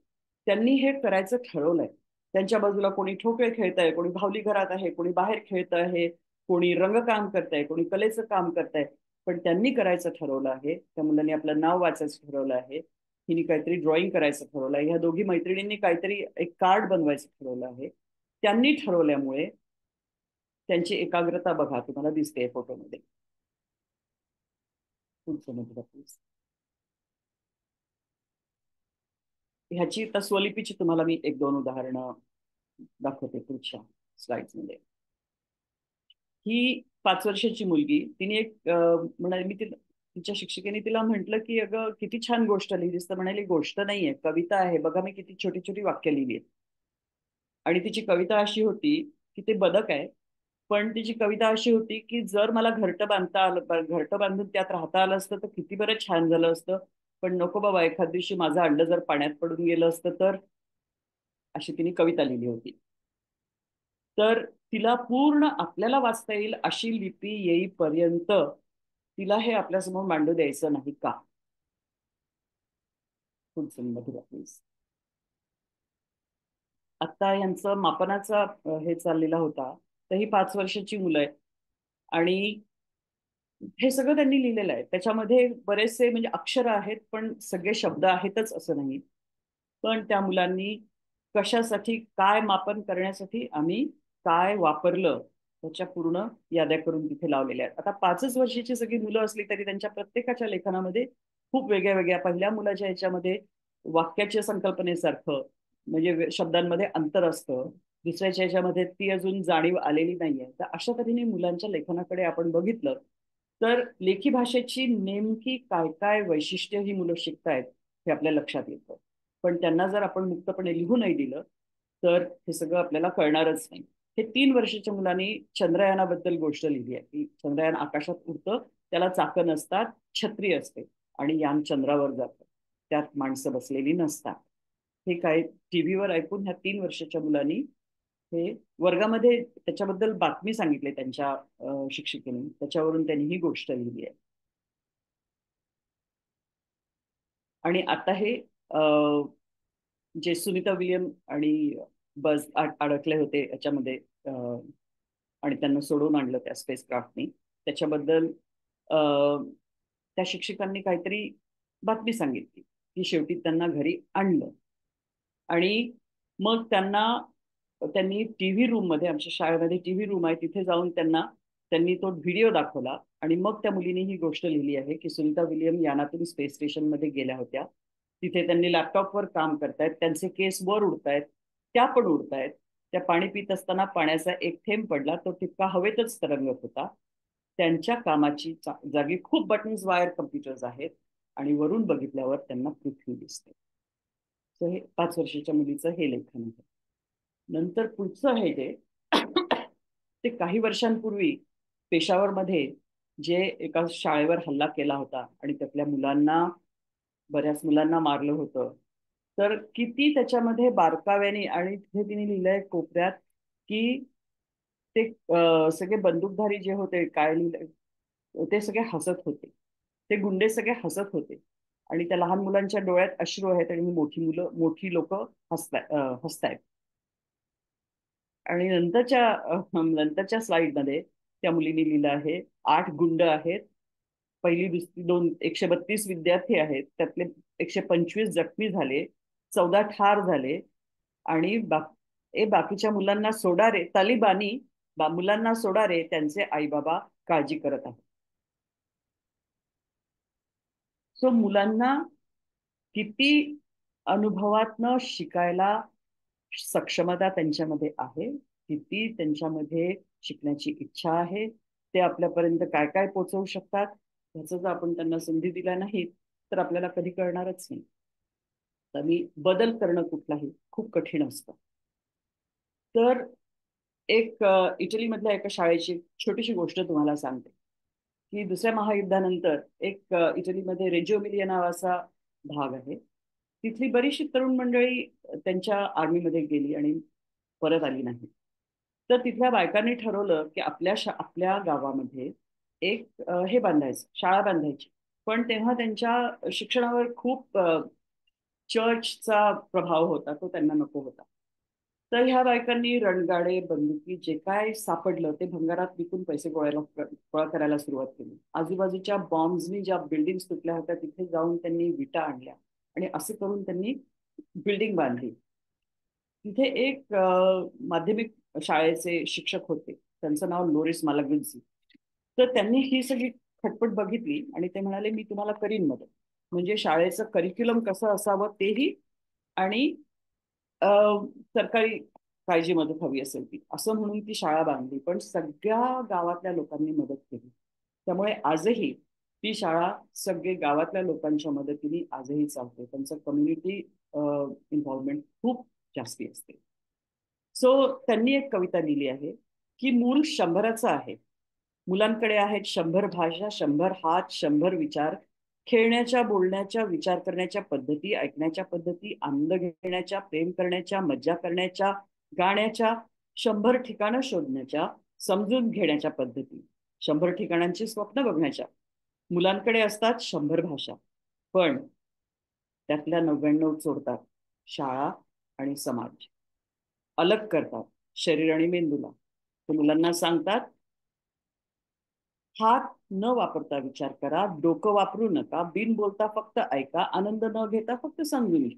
त्यांनी हे करायचं ठरवलंय. त्यांच्या बाजूला कोणी ठोकळे खेळत आहे, कोणी भावली घरात आहे, कोणी बाहेर खेळत आहे, कोणी रंगकाम करत आहे, कोणी कलेचं काम करत आहे. पण त्यांनी करायचं ठरवलं आहे. त्या मुलांनी आपलं नाव वाचायचं ठरवलं आहे. हिने काहीतरी ड्रॉइंग करायचं ठरवलं आहे. ह्या दोघी मैत्रिणींनी काहीतरी एक कार्ड बनवायचं ठरवलं आहे. त्यांनी ठरवल्यामुळे त्यांची एकाग्रता बघा तुम्हाला दिसते फोटोमध्ये. पुढचं मध्ये प्लीज. ह्याची तर स्वलिपीची तुम्हाला मी एक दोन उदाहरणं दाखवते पुढच्या स्लाइड्स मध्ये. ही 5 वर्षाची मुलगी, तिने एक म्हणाली, मी तिला तिच्या शिक्षिकेने तिला म्हटलं की अगं किती छान गोष्ट लिहिलीस. तर म्हणाली गोष्ट नाहीये, कविता आहे, बघा मी किती छोटी छोटी वाक्य लिहिली आहेत. आणि तिची कविता अशी होती की ते बदक आहे, पण तिची कविता अशी होती की जर मला घरटं बांधता आलं, घरटं बांधून त्यात राहता आलं असतं तर किती बरं छान झालं असतं. पण नको बाबा, एखाद दिवशी माझं अंड जर पाण्यात पडून गेलं असतं तर. अशी तिने कविता लिहिली होती. तर तिला पूर्ण आपल्याला वाचता येईल अशी लिपी येईपर्यंत तिला हे आपल्यासमोर मांडू द्यायचं नाही का. पुढचं मधुरा प्लीज. आता यांचं मापनाचा हे चाललेला होता. तर ही 5 वर्षाची मुलं आहेत आणि हे सगळं त्यांनी लिहिलेलं आहे. त्याच्यामध्ये बरेचसे म्हणजे अक्षर आहेत पण सगळे शब्द आहेतच असं नाही. पण त्या मुलांनी कशासाठी काय मापन करण्यासाठी आम्ही काय वापरलं त्याच्या पूर्ण याद्या करून तिथे लावलेल्या आहेत. आता 5 वर्षाची सगळी मुलं असली तरी त्यांच्या प्रत्येकाच्या लेखनामध्ये खूप वेगळ्या वेगळ्या, पहिल्या मुलाच्या ह्याच्यामध्ये वाक्याच्या संकल्पनेसारखं म्हणजे शब्दांमध्ये अंतर असतं. दुसऱ्याच्या ह्याच्यामध्ये ती अजून जाणीव आलेली नाहीये. तर अशा तऱ्हेने मुलांच्या लेखनाकडे आपण बघितलं तर लेखी भाषेची नेमकी काय काय वैशिष्ट्य ही मुलं शिकतायत हे आपल्या लक्षात येतं. पण त्यांना जर आपण मुक्तपणे लिहू नाही दिलं तर हे सगळं आपल्याला कळणारच नाही. हे 3 वर्षाच्या मुलांनी चंद्रयानाबद्दल गोष्ट लिहिली आहे की चंद्रयान आकाशात उडतं, त्याला चाकं नसतात, छत्री असते आणि यान चंद्रावर जातं, त्यात माणसं बसलेली नसतात. हे काय टीव्हीवर ऐकून ह्या 3 वर्षाच्या मुलांनी हे वर्गामध्ये त्याच्याबद्दल बातमी सांगितली त्यांच्या शिक्षिकेने, त्याच्यावरून त्यांनी ही गोष्ट लिहिली आहे. आणि आता हे जे सुनीता विलियम आणि बज अडकले होते याच्यामध्ये आणि त्यांना सोडून आणलं त्या स्पेसक्राफ्टनी, त्याच्याबद्दल त्या शिक्षकांनी काहीतरी बातमी सांगितली की शेवटी त्यांना घरी आणलं. आणि मग त्यांनी टीव्ही रूम मध्ये, आमच्या शाळेमध्ये टीव्ही रूम आहे, तिथे जाऊन त्यांनी तो व्हिडिओ दाखवला. आणि मग त्या मुलीने ही गोष्ट लिहिली आहे की सुनीता विलियम यानातून स्पेस स्टेशन मध्ये गेल्या होत्या. तिथे त्यांनी लॅपटॉपवर काम करतायत, त्यांचे केस वर उडतायत, त्या पण उडतायत. त्या पाणी पित असताना पाण्याचा एक थेंब पडला, तो टिपका हवेतच तरंगत होता. त्यांच्या कामाची जागी खूप बटन्स, वायर, कम्प्युटर्स आहेत आणि वरून बघितल्यावर त्यांना पृथ्वी दिसते. सो हे 5 वर्षाच्या मुलीचं हे लेखन आहे. नंतर पुढचं आहे जे ते काही वर्षांपूर्वी पेशावरमध्ये जे एका शाळेवर हल्ला केला होता आणि त्यातल्या मुलांना, बऱ्याच मुलांना मारलं होतं. तर किती त्याच्यामध्ये बारकाव्याने, आणि तिथे तिने लिहिलंय कोपऱ्यात की ते सगळे बंदूकधारी जे होते, काय लिहिलंय, ते सगळे हसत होते. ते गुंडे सगळे हसत होते आणि त्या लहान मुलांच्या डोळ्यात अश्रू आहेत आणि मोठी लोक हसतायत. आणि नंतरच्या स्लाइडमध्ये त्या मुलीने लिहिलं आहे 8 गुंड आहेत, पहिली दुसरी दोन, 132 विद्यार्थी आहेत, त्यातले 125 जखमी झाले, 14 ठार झाले. आणि बाकीच्या मुलांना सोडा रे, तालिबानी मुलांना सोडा रे, त्यांचे आई बाबा काळजी करत आहेत. सो मुलांना किती अनुभवातनं शिकायला सक्षमता त्यांच्यामध्ये आहे, किती त्यांच्यामध्ये शिकण्याची इच्छा आहे, ते आपल्यापर्यंत काय काय पोहोचवू शकतात, ह्याचं जर आपण त्यांना संधी दिल्या नाहीत तर आपल्याला कधी कळणारच नाही. आणि बदल करणं कुठलाही खूप कठीण असतं. तर एक इटलीमधल्या एका शाळेची छोटीशी गोष्ट तुम्हाला सांगते की दुसऱ्या महायुद्धानंतर एक इटलीमध्ये रेजिओ मिलिया नावाचा भाग आहे. तिथली बरीचशी तरुण मंडळी त्यांच्या आर्मीमध्ये गेली आणि परत आली नाही. तर तिथल्या बायकांनी ठरवलं की आपल्या गावामध्ये एक हे बांधायचं, शाळा बांधायची. पण तेव्हा त्यांच्या शिक्षणावर खूप चर्चचा प्रभाव होता, तो त्यांना नको होता. तर ह्या बायकांनी रणगाडे, बंदुकी जे काय सापडलं ते भंगारात विकून पैसे गोळा करायला सुरुवात केली. आजूबाजूच्या बॉम्ब्सनी ज्या बिल्डिंग तुटल्या होत्या तिथे जाऊन त्यांनी विटा आणल्या आणि असे करून त्यांनी बिल्डिंग बांधली. तिथे एक माध्यमिक शाळेचे शिक्षक होते. त्यांचं नाव लोरिस मालागुंजी. तर त्यांनी ही सगळी खटपट बघितली आणि ते म्हणाले, "मी तुम्हाला करीन मदत." म्हणजे शाळेचं करिक्युलम कसं असावं तेही आणि अ, सरकारी काळजी मदत हवी असेल ती असं म्हणून ती शाळा बांधली. पण सगळ्या गावातल्या लोकांनी मदत केली. त्यामुळे आजही ती शाळा सगळे गावातल्या लोकांच्या मदतीने आजही चालते. त्यांचं कम्युनिटी इन्व्हॉल्वमेंट खूप जास्ती असते. सो त्यांनी एक कविता लिहिली आहे की मूल 100चं आहे. मुलांकडे आहेत 100 भाषा, 100 हात, 100 विचार. खेळण्याच्या, बोलण्याच्या, विचार करण्याच्या पद्धती, ऐकण्याच्या पद्धती, आनंद घेण्याच्या, प्रेम करण्याच्या, मज्जा करण्याच्या, गाण्याच्या, 100 ठिकाणं शोधण्याच्या, समजून घेण्याच्या पद्धती, 100 ठिकाणांची स्वप्न बघण्याच्या. मुलांकडे असतात 100 भाषा, पण त्यातल्या 99 चोरतात शाळा आणि समाज. अलग करतात शरीर आणि मेंदूला. ते मुलांना सांगतात, हात न वापरता विचार करा, डोकं वापरू नका, बिन बोलता फक्त ऐका, आनंद न घेता फक्त समजून घ्या.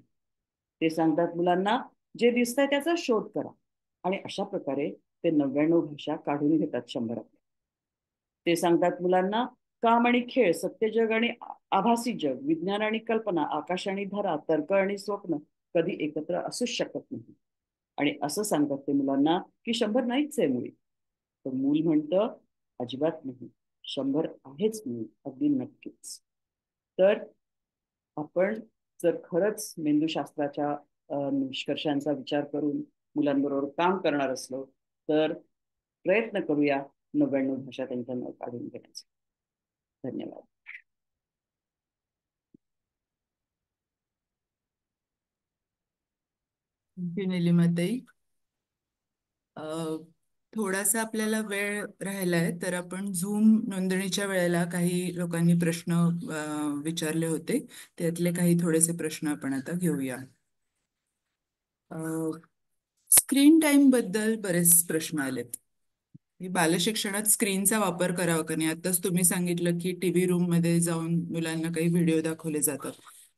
ते सांगतात मुलांना, जे दिसतंय त्याचा शोध करा. आणि अशा प्रकारे ते 99 भाषा काढून घेतात 100. ते सांगतात मुलांना, काम आणि खेळ, सत्य जग आणि आभासी जग, विज्ञान आणि कल्पना, आकाश आणि धरा, तर्क आणि स्वप्न कधी एकत्र असूच शकत नाही. आणि असं सांगतात ते मुलांना की 100 नाहीच आहे मुळी. तर मूल म्हणतं, अजिबात नाही, 100 आहेच मुळी, अगदी नक्कीच. तर आपण जर खरंच मेंदूशास्त्राच्या निष्कर्षांचा विचार करून मुलांबरोबर काम करणार असलो तर प्रयत्न करूया 99 भाषा त्यांच्या न काढून घेण्याचा. धन्यवाद. निलिमाताई, अ, थोडासा आपल्याला वेळ राहिलाय, तर आपण झूम नोंदणीच्या वेळेला काही लोकांनी प्रश्न विचारले होते. त्यातले काही थोडेसे प्रश्न आपण आता घेऊया. स्क्रीन टाइम बद्दल बरेच प्रश्न आलेत. की बालशिक्षणात स्क्रीनचा वापर करावा का नाही. आताच तुम्ही सांगितलं की टीव्ही रूम मध्ये जाऊन मुलांना काही व्हिडिओ दाखवले जातात.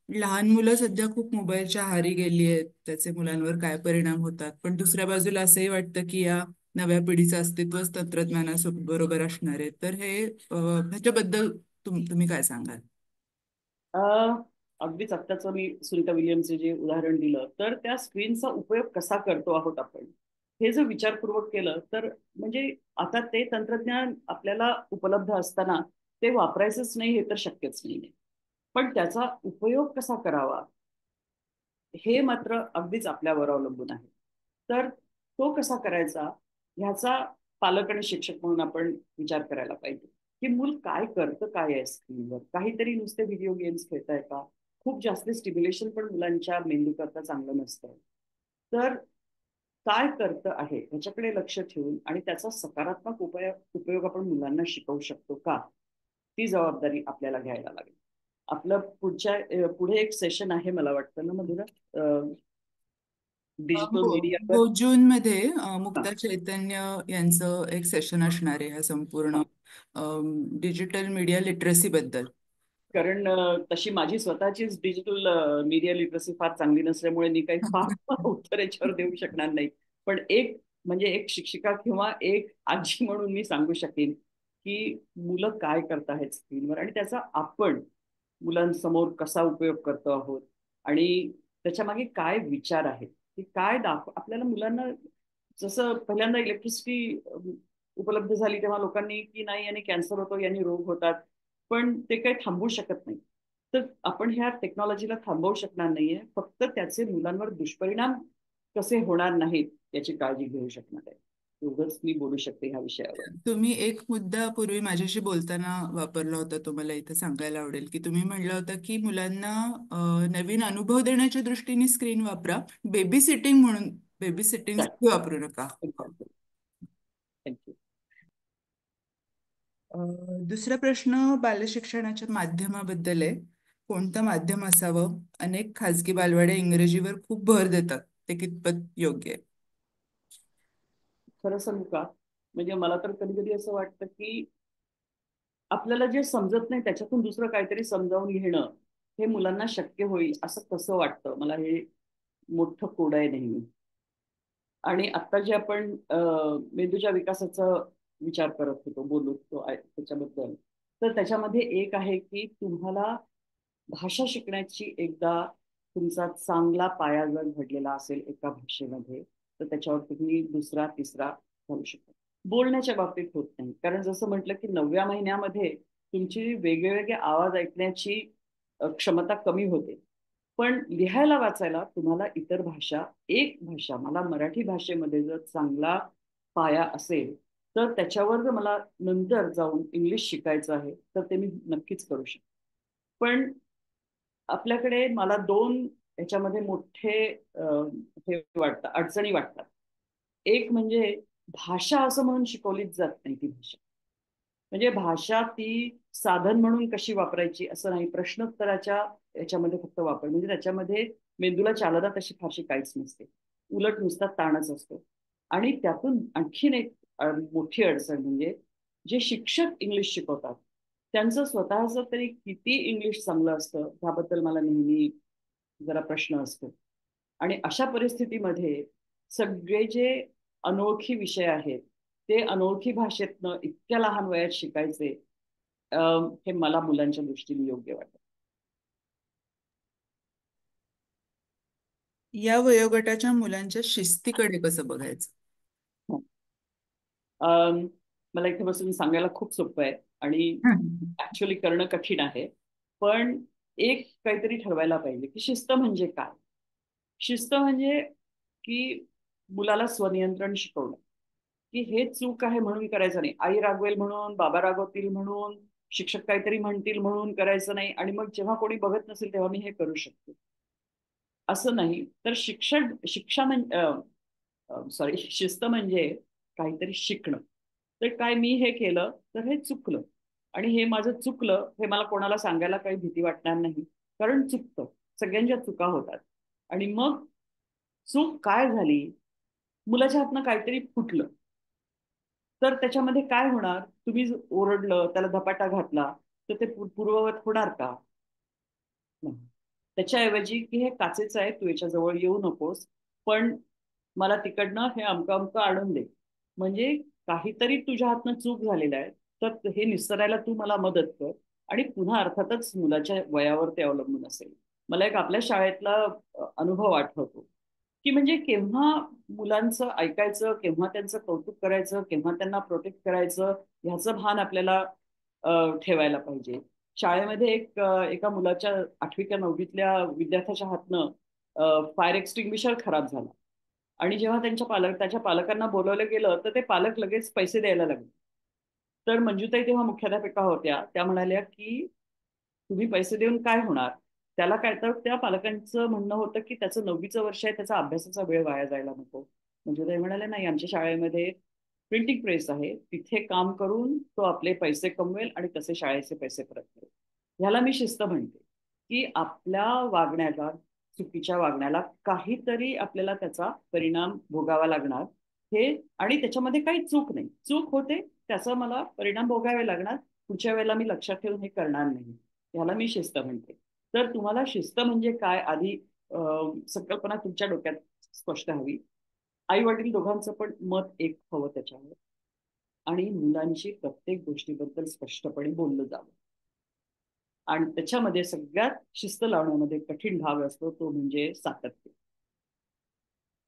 लहान मुलं सध्या खूप मोबाईलच्या आहारी गेली आहेत, त्याचे मुलांवर काय परिणाम होतात. पण दुसऱ्या बाजूला असंही वाटतं की या नव्या पिढीचं अस्तित्वच तंत्रज्ञानाबरोबर असणार आहे. तर ह्याच्याबद्दल तुम्ही काय सांगाल? अ, अगदीच आत्ताचं मी सुनीता विलियमचे जे उदाहरण दिलं तर त्या स्क्रीनचा उपयोग कसा करतो आहोत आपण हे जर विचारपूर्वक केलं तर म्हणजे आता ते तंत्रज्ञान आपल्याला उपलब्ध असताना ते वापरायचंच नाही हे तर शक्यच नाही. पण त्याचा उपयोग कसा करावा हे मात्र अगदीच आपल्यावर अवलंबून आहे. तर तो कसा करायचा ह्याचा पालक आणि शिक्षक म्हणून आपण विचार करायला पाहिजे की मूल काय करतं काय आहे स्क्रीनवर. काहीतरी नुसते व्हिडिओ गेम्स खेळताय का. खूप जास्त स्टिम्युलेशन पण मुलांच्या मेंदू करता चांगलं नसतं. तर काय करतं आहे ह्याच्याकडे लक्ष ठेवून आणि त्याचा सकारात्मक उपयोग आपण मुलांना शिकवू शकतो का ती जबाबदारी आपल्याला घ्यायला लागेल. आपलं पुढे एक सेशन आहे मला वाटतं ना मधुरा, डिजिटल हो. मीडियावर. हो, जून मध्ये मुक्ता चैतन्य यांचं एक सेशन असणार आहे ह्या संपूर्ण डिजिटल मीडिया लिटरसी बद्दल. कारण तशी माझी स्वतःचीच डिजिटल मीडिया लिटरसी फार चांगली नसल्यामुळे मी काही फार उत्तर याच्यावर देऊ शकणार नाही. पण एक म्हणजे एक शिक्षिका किंवा एक आजी म्हणून मी सांगू शकेन की मुलं काय करत आहेत स्क्रीनवर आणि त्याचा आपण मुलांसमोर कसा उपयोग करतो आहोत आणि त्याच्या मागे काय विचार आहेत की काय आपल्याला मुलांना जसं पहिल्यांदा इलेक्ट्रिसिटी उपलब्ध झाली तेव्हा लोकांनी की नाही यांनी कॅन्सर होतो यांनी रोग होतात पण ते काही थांबवू शकत नाही. तर आपण ह्या टेक्नॉलॉजीला थांबवू शकणार नाहीये फक्त त्याचे मुलांवर दुष्परिणाम कसे होणार नाहीत याची काळजी घेऊ शकणार आहे. एवढंच मी बोलू शकते ह्या विषयावर. तुम्ही एक मुद्दा पूर्वी माझ्याशी बोलताना वापरला होता, तो मला इथं सांगायला आवडेल. की तुम्ही म्हणलं होतं की मुलांना नवीन अनुभव देण्याच्या दृष्टीने स्क्रीन वापरा, बेबी सिटिंग म्हणून बेबी सिटिंग वापरू नका. थँक्यू. दुसरा प्रश्न बालशिक्षणाच्या माध्यमाबद्दल आहे. कोणतं माध्यम असावं? अनेक खाजगी बालवाड्या इंग्रजीवर खूप भर देतात, ते कितपत योग्य आहे? खरं सांगू का? म्हणजे मला तर कधी कधी असं वाटतं की आपल्याला जे समजत नाही त्याच्यातून दुसरं काहीतरी समजावून घेणं हे मुलांना शक्य होईल असं कसं वाटतं मला. हे मोठं कोड आहे नेहमी. आणि आता जे आपण मेंदूच्या विकासाचा विचार करत होतो, बोलत होतो त्याच्याबद्दल, तर त्याच्यामध्ये एक आहे की तुम्हाला भाषा शिकण्याची एकदा तुमचा चांगला पाया जर घडलेला असेल एका भाषेमध्ये, तर त्याच्यावर तुम्ही दुसरा तिसरा घालू शकता. बोलण्याच्या बाबतीत होत नाही, कारण जसं म्हटलं की 9व्या महिन्यामध्ये तुमची वेगवेगळे आवाज ऐकण्याची क्षमता कमी होते. पण लिहायला वाचायला तुम्हाला इतर भाषा, एक भाषा मला मराठी भाषेमध्ये जर चांगला पाया असेल, तर त्याच्यावर जर मला नंतर जाऊन इंग्लिश शिकायचं आहे तर ते मी नक्कीच करू शकतो. पण आपल्याकडे मला दोन ह्याच्यामध्ये मोठे हे वाटतात, अडचणी वाटतात. एक म्हणजे भाषा असं म्हणून शिकवलीच जात नाही ती भाषा. म्हणजे भाषा ती साधन म्हणून कशी वापरायची असं नाही, प्रश्नोत्तराच्या याच्यामध्ये फक्त वापर, म्हणजे त्याच्यामध्ये मेंदूला चालना तशी फारशी काहीच नसते. उलट नुसता ताणच असतो. आणि त्यातून आणखीन एक मोठी अडचण म्हणजे जे शिक्षक इंग्लिश शिकवतात त्यांचं स्वतःच तरी किती इंग्लिश चांगलं असतं त्याबद्दल मला नेहमी जरा प्रश्न असतो. आणि अशा परिस्थितीमध्ये सगळे जे अनोळखी विषय आहेत ते अनोळखी भाषेतनं इतक्या लहान वयात शिकायचे, हे मला मुलांच्या दृष्टीने योग्य वाटतं. या वयोगटाच्या मुलांच्या शिस्तीकडे कसं बघायचं? अम, मला इथे बसून सांगायला खूप सोपं आहे आणि हम्म. ऍक्च्युअली करणं कठीण आहे. पण एक काहीतरी ठरवायला पाहिजे की शिस्त म्हणजे काय. शिस्त म्हणजे की मुलाला स्वनियंत्रण शिकवणं, की हे चूक आहे म्हणून करायचं नाही, आई रागवेल म्हणून, बाबा रागवतील म्हणून, शिक्षक काहीतरी म्हणतील म्हणून करायचं नाही, आणि मग जेव्हा कोणी बघत नसेल तेव्हा मी हे करू शकतो असं नाही. तर शिक्षा म्हणजे सॉरी शिस्त म्हणजे काहीतरी शिकणं. तर काय मी हे केलं तर हे चुकलं, आणि हे माझं चुकलं हे मला कोणाला सांगायला काही भीती वाटणार नाही, कारण चुकतं, सगळ्यांच्या चुका होतात. आणि मग चूक काय झाली, मुलाच्या हातनं काहीतरी फुटलं, तर त्याच्यामध्ये काय होणार, तुम्ही ओरडलं त्याला धपाटा घातला तर ते पूर्ववत होणार का? नाही. त्याच्याऐवजी की हे काचेचं आहे, तू याच्या जवळ येऊ नकोस, पण मला तिकडनं हे अमकं अमकं आणून दे. म्हणजे काहीतरी तुझ्या हातनं चूक झालेलं आहे, तर हे निस्तरायला तू मला मदत कर. आणि पुन्हा अर्थातच मुलाच्या वयावर ते अवलंबून असेल. मला एक आपल्या शाळेतला अनुभव आठवतो, की म्हणजे केव्हा मुलांचं ऐकायचं, केव्हा त्यांचं कौतुक करायचं, केव्हा त्यांना प्रोटेक्ट करायचं, ह्याचं भान आपल्याला ठेवायला पाहिजे. शाळेमध्ये एका मुलाच्या 8वी का 9वीतल्या विद्यार्थ्याच्या हातनं फायर एक्सटिंग्विशर खराब झाला. आणि जेव्हा त्याच्या पालकांना बोलवलं गेलं तर ते पालक लगेच पैसे द्यायला लागले. तर मंजुताई तेव्हा मुख्याध्यापिका होत्या, त्या म्हणाल्या की तुम्ही पैसे देऊन काय होणार. त्याला काय, तर त्या पालकांचं म्हणणं होतं की त्याचं 9वीचं वर्ष आहे, त्याचा अभ्यासाचा वेळ वाया जायला नको. मंजुताई म्हणाले नाही, आमच्या शाळेमध्ये प्रिंटिंग प्रेस आहे, तिथे काम करून तो आपले पैसे कमवेल आणि तसे शाळेचे पैसे परत करेल. ह्याला मी शिस्त म्हणते, की आपल्या वागण्याला, चुकीच्या वागण्याला काहीतरी आपल्याला त्याचा परिणाम भोगावा लागणार. हे, आणि त्याच्यामध्ये काही चूक नाही, चूक होते त्याचा मला परिणाम भोगावे लागणार, पुढच्या वेळेला मी लक्षात ठेवून हे करणार नाही. ह्याला मी शिस्त म्हणते. तर तुम्हाला शिस्त म्हणजे काय आधी संकल्पना तुमच्या डोक्यात स्पष्ट हवी. आई वडील दोघांचं पण मत एक हवं त्याच्यावर. आणि मुलांशी प्रत्येक गोष्टीबद्दल स्पष्टपणे बोललं जावं. आणि त्याच्यामध्ये सगळ्यात शिस्त लावण्यामध्ये कठीण भाग असतो तो म्हणजे सातत्य.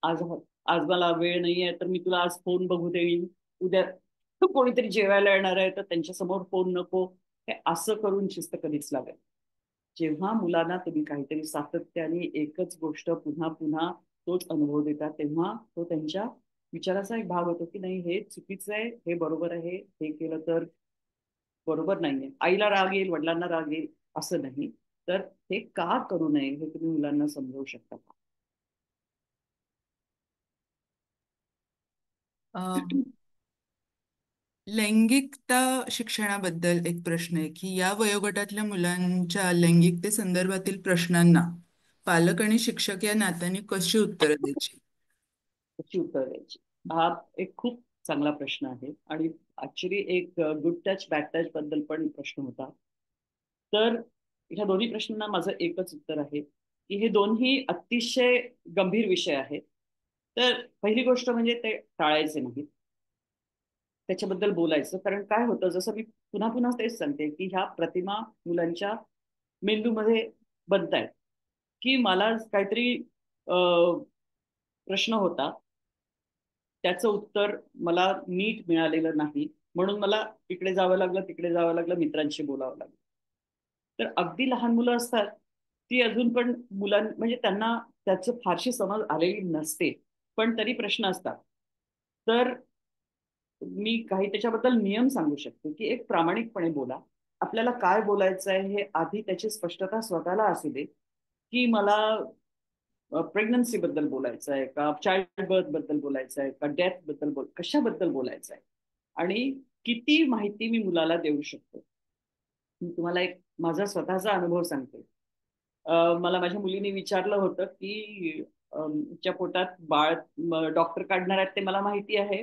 आज आज मला वेळ नाहीये तर मी तुला आज फोन बघू देईन, उद्या कोणीतरी जेवायला येणार आहे तर त्यांच्या समोर फोन नको, हे असं करून शिस्त कधीच लागेल. जेव्हा मुलांना तुम्ही काहीतरी सातत्याने एकच गोष्ट पुन्हा पुन्हा तोच अनुभव देता, तेव्हा तो त्यांच्या विचाराचा एक भाग होतो की नाही हे चुकीचं आहे, हे बरोबर आहे, हे केलं तर बरोबर नाहीये. आईला राग येईल, वडिलांना राग येईल, असं नाही. तर हे का करू नये हे तुम्ही मुलांना समजावू शकता का? लैंगिकता शिक्षणाबद्दल एक प्रश्न आहे की या वयोगटातल्या मुलांच्या लैंगिकते संदर्भातील प्रश्नांना पालक आणि शिक्षक या नात्याने कशी उत्तरं द्यायची? त्याची उत्तर द्यायची. हा एक खूप चांगला प्रश्न आहे आणि ऍक्च्युली एक गुड टच बॅड टच बद्दल पण प्रश्न होता. तर ह्या दोन्ही प्रश्नांना माझं एकच उत्तर आहे की हे दोन्ही अतिशय गंभीर विषय आहेत. तर पहिली गोष्ट म्हणजे ते टाळायचे नाहीत, त्याच्याबद्दल बोलायचं. कारण काय होतं, जसं मी पुन्हा पुन्हा तेच सांगते की ह्या प्रतिमा मुलांच्या मेंदूमध्ये बनतायत, की मला काहीतरी प्रश्न होता, त्याचं उत्तर मला नीट मिळालेलं नाही, म्हणून मला इकडे जावं लागलं, तिकडे जावं लागलं, मित्रांशी बोलावं लागलं. तर अगदी लहान मुलं असतात, ती अजून पण म्हणजे त्यांना त्याचं फारशी समज आलेली नसते, पण तरी प्रश्न असतात. तर मी काही त्याच्याबद्दल नियम सांगू शकते, की एक प्रामाणिकपणे बोला. आपल्याला काय बोलायचं आहे हे आधी त्याची स्पष्टता स्वतःला असू दे, की मला प्रेग्नन्सी बद्दल बोलायचं आहे का, चाइल्ड बर्थ बद्दल बोलायचं आहे का, डेथ बद्दल कशाबद्दल बोलायचं आहे आणि किती माहिती मी मुलाला देऊ शकतो. मी तुम्हाला एक माझा स्वतःचा अनुभव सांगते. मला माझ्या मुलीने विचारलं होतं की तिच्या पोटात बाळ डॉक्टर काढणार आहेत ते मला माहिती आहे,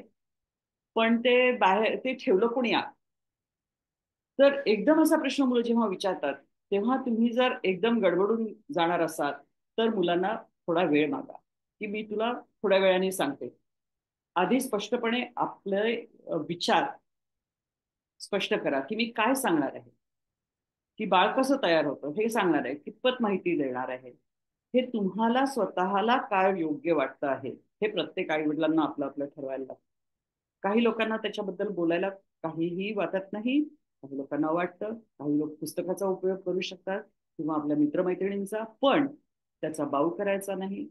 पण ते बाहेर ते ठेवलं कोणी आत. तर एकदम असा प्रश्न मुलं जेव्हा विचारतात, तेव्हा तुम्ही जर एकदम गडबडून जाणार असाल, तर मुलांना थोडा वेळ मागा, की मी तुला थोड्या वेळाने सांगते. आधी स्पष्टपणे आपले विचार स्पष्ट करा, की मी काय सांगणार आहे, की बाळ कसं तयार होतं हे सांगणार आहे, कितपत माहिती देणार आहे, हे तुम्हाला स्वतःला काय योग्य वाटतं आहे, हे प्रत्येक आई वडिलांना आपलं आपलं ठरवायला लागतं. काही लोकांना त्याच्याबद्दल बोलायला काहीही वाटत नाही, काही लोकांना वाटतं, काही लोक पुस्तकाचा उपयोग करू शकतात किंवा आपल्या मित्रमैत्रिणींचा, पण त्याचा बाऊ करायचा नाही,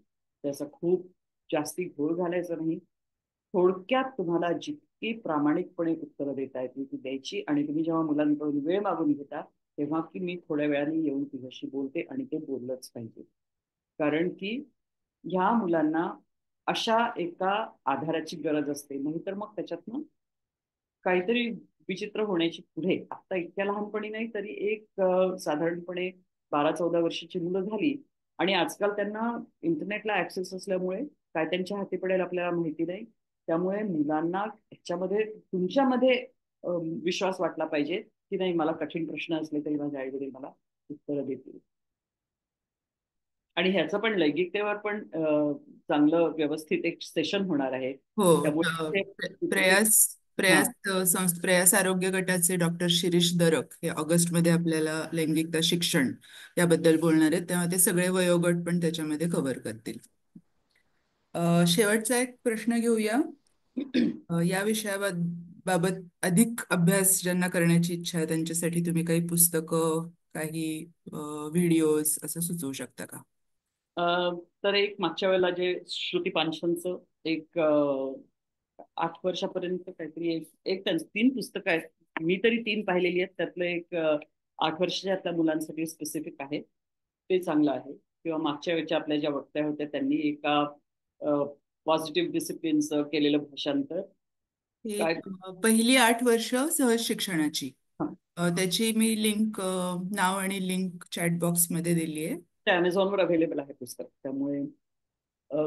त्याचा खूप जास्ती घोळ घालायचा नाही. थोडक्यात तुम्हाला जितकी प्रामाणिकपणे उत्तरं देता येतील ती द्यायची आणि तुम्ही जेव्हा मुलांकडून वेळ मागून घेता, तेव्हा की मी थोड्या वेळाने येऊन तुझ्याशी बोलते आणि ते बोललंच पाहिजे. कारण की ह्या मुलांना अशा एका आधाराची गरज असते, नाहीतर मग त्याच्यातनं काहीतरी विचित्र होण्याची पुढे, आता इतक्या लहानपणी नाही तरी एक साधारणपणे 12-14 वर्षाची मुलं झाली आणि आजकाल त्यांना इंटरनेटला ऍक्सेस असल्यामुळे काय त्यांच्या हाती पडेल आपल्याला माहिती नाही. त्यामुळे मुलांना ह्याच्यामध्ये तुमच्यामध्ये विश्वास वाटला पाहिजे, की नाही मला कठीण प्रश्न असले तरी माझे आई वडील मला उत्तरं देतील. आणि ह्याचं पण लैंगिकतेवर पण चांगलं व्यवस्थित एक सेशन होणार आहे. हो. त्यामुळे तिथे प्रयास हा प्रयास प्रयास आरोग्य गटाचे डॉक्टर शिरीष दरक हे ऑगस्टमध्ये आपल्याला लैंगिकता शिक्षण याबद्दल बोलणार आहेत, तेव्हा ते सगळे वयोगट पण त्याच्यामध्ये कव्हर करतील. शेवटचा एक प्रश्न घेऊया. या विषयाबाबत अधिक अभ्यास ज्यांना करण्याची इच्छा आहे त्यांच्यासाठी तुम्ही काही पुस्तकं, काही व्हिडिओज असं सुचवू शकता का? अ, तर एक मागच्या वेळेला जे श्रुती पानशनचं एक 8 वर्षापर्यंत काहीतरी एक त्यांचं 3 पुस्तकं आहेत. मी तरी 3 पाहिलेली आहेत. त्यातलं एक 8 वर्षाच्या मुलांसाठी स्पेसिफिक आहे. ते चांगलं आहे. किंवा मागच्या वेळच्या आपल्या ज्या वक्त्या होत्या त्यांनी एका पॉझिटिव्ह डिसिप्लिनचं केलेलं भाषांतर. काय एक पहिली 8 वर्ष सहज शिक्षणाची, हां, त्याची मी लिंक, नाव आणि लिंक चॅट बॉक्समध्ये दिली आहे. ते Amazonवर अवेलेबल आहे पुस्तक. त्यामुळे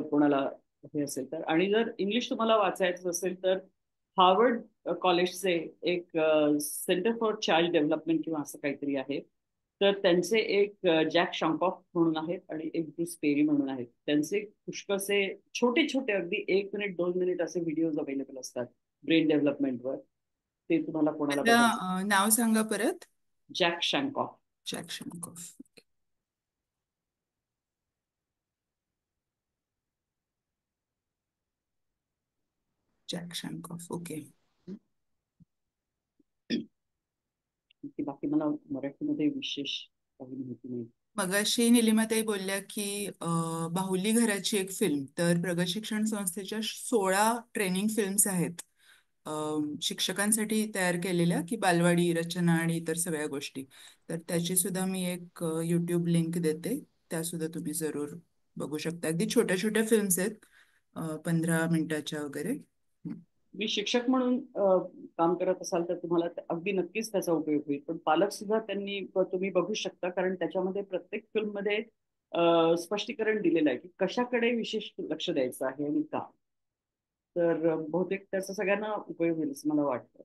कोणाला हे असेल तर. आणि जर इंग्लिश तुम्हाला वाचायचं असेल तर हार्वर्ड कॉलेजचे एक सेंटर फॉर चाइल्ड डेव्हलपमेंट किंवा असं काहीतरी आहे. तर त्यांचे एक जॅक शॉन्कॉफ म्हणून आहेत आणि एक ब्रुस पेरी म्हणून आहेत. त्यांचे पुष्कळसे छोटे छोटे अगदी 1 मिनिट 2 मिनिट असे व्हिडिओज अवेलेबल असतात ब्रेन डेव्हलपमेंटवर. ते तुम्हाला कोणाला त्याला बघायचं. नाव सांगा परत. Jack Shonkoff. Jack Shonkoff. Jack Shonkoff, okay. बाकी मला मराठीमध्ये विशेष काही माहिती नाही. मगाशी निलिमाताई बोलल्या की बाहुली घराची एक फिल्म, तर प्रगत शिक्षण संस्थेच्या 16 ट्रेनिंग फिल्म्स आहेत शिक्षकांसाठी तयार केलेल्या, की बालवाडी रचना आणि इतर सगळ्या गोष्टी. तर त्याची सुद्धा मी एक यूट्यूब लिंक देते, त्या सुद्धा तुम्ही जरूर बघू शकता. अगदी छोट्या छोट्या फिल्म्स आहेत, 15 मिनिटाच्या वगैरे. हं. मी शिक्षक म्हणून काम करत असाल तर तुम्हाला अगदी नक्कीच त्याचा उपयोग होईल. पण पालक सुद्धा तुम्ही बघू शकता, कारण त्याच्यामध्ये प्रत्येक फिल्ममध्ये स्पष्टीकरण दिलेलं आहे की कशाकडे विशेष लक्ष द्यायचं आहे आणि का. तर बहुतेक त्याचा सगळ्यांना उपयोग होईल असं मला वाटतं.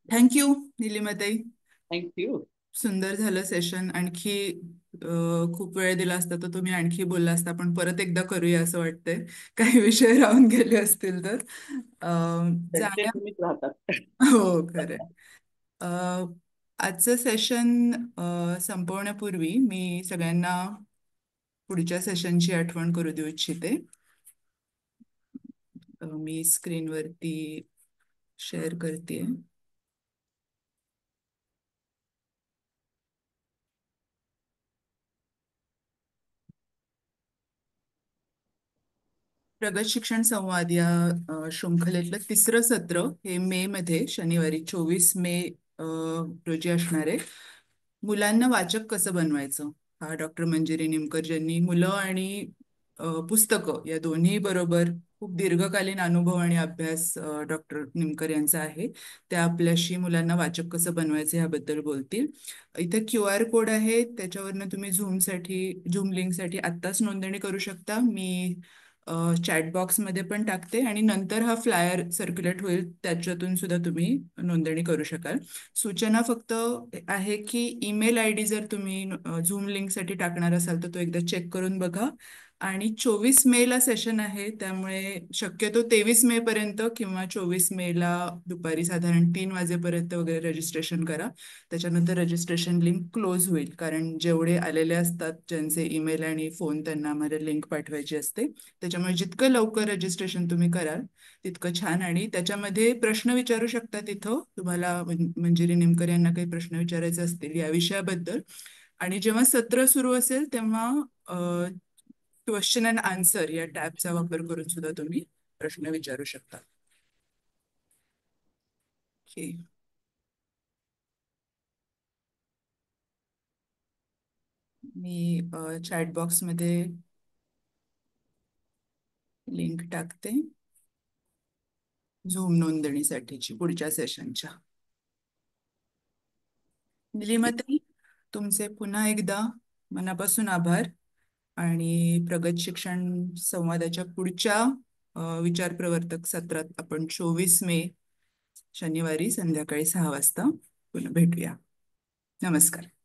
थँक्यू निलिमाताई. थँक्यू. सुंदर झालं सेशन. आणखी खूप वेळ दिला असता तर तुम्ही आणखी बोलला असता, पण परत एकदा करूया असं वाटतंय. काही विषय राहून गेले असतील तर. त्यांचे जाण्या तुम्हीच राहतात. हो, खरंय. अ, आजचं सेशन संपवण्यापूर्वी मी सगळ्यांना पुढच्या सेशनची आठवण करू देऊ इच्छिते. मी स्क्रीनवरती शेअर करते. प्रगत शिक्षण संवाद या शृंखलेतलं तिसरं सत्र हे मे मध्ये शनिवारी 24 मे रोजी असणार आहे. मुलांना वाचक कसं बनवायचं, हा डॉक्टर मंजिरी निमकर ज्यांनी मुलं आणि पुस्तकं या दोन्ही बरोबर खूप दीर्घकालीन अनुभव आणि अभ्यास डॉक्टर निमकर यांचा आहे. त्या आपल्याशी मुलांना वाचक कसं बनवायचं याबद्दल बोलतील. इथे QR कोड आहे, त्याच्यावरनं तुम्ही झूम लिंकसाठी आत्ताच नोंदणी करू शकता. मी चॅट बॉक्समध्ये पण टाकते आणि नंतर हा फ्लायर सर्क्युलेट होईल, त्याच्यातून सुद्धा तुम्ही नोंदणी करू शकाल. सूचना फक्त आहे की ईमेल ID जर तुम्ही झूम लिंकसाठी टाकणार असाल तर तो एकदा चेक करून बघा. आणि 24 मे ला सेशन आहे, त्यामुळे शक्यतो 23 मे पर्यंत किंवा 24 मे दुपारी साधारण 3 वाजेपर्यंत वगैरे रजिस्ट्रेशन करा. त्याच्यानंतर रजिस्ट्रेशन लिंक क्लोज होईल, कारण जेवढे आलेले असतात ज्यांचे ईमेल आणि फोन त्यांना आम्हाला लिंक पाठवायची असते. त्याच्यामुळे जितकं लवकर रजिस्ट्रेशन तुम्ही कराल तितकं छान. आणि त्याच्यामध्ये प्रश्न विचारू शकता, तिथं तुम्हाला मंजिरी निमकर यांना काही प्रश्न विचारायचे असतील या विषयाबद्दल. आणि जेव्हा सत्र सुरू असेल तेव्हा क्वेश्चन अँड आन्सर या टॅबचा वापर करून सुद्धा तुम्ही प्रश्न विचारू शकता. ओके. मी चॅट बॉक्समध्ये लिंक टाकते झूम नोंदणीसाठीची पुढच्या सेशनच्या. निलिमाताई, तुमचे पुन्हा एकदा मनापासून आभार. आणि प्रगत शिक्षण संवादाच्या पुढच्या विचार प्रवर्तक सत्रात आपण 24 मे शनिवारी संध्याकाळी 6 वाजता पुन्हा भेटूया. नमस्कार.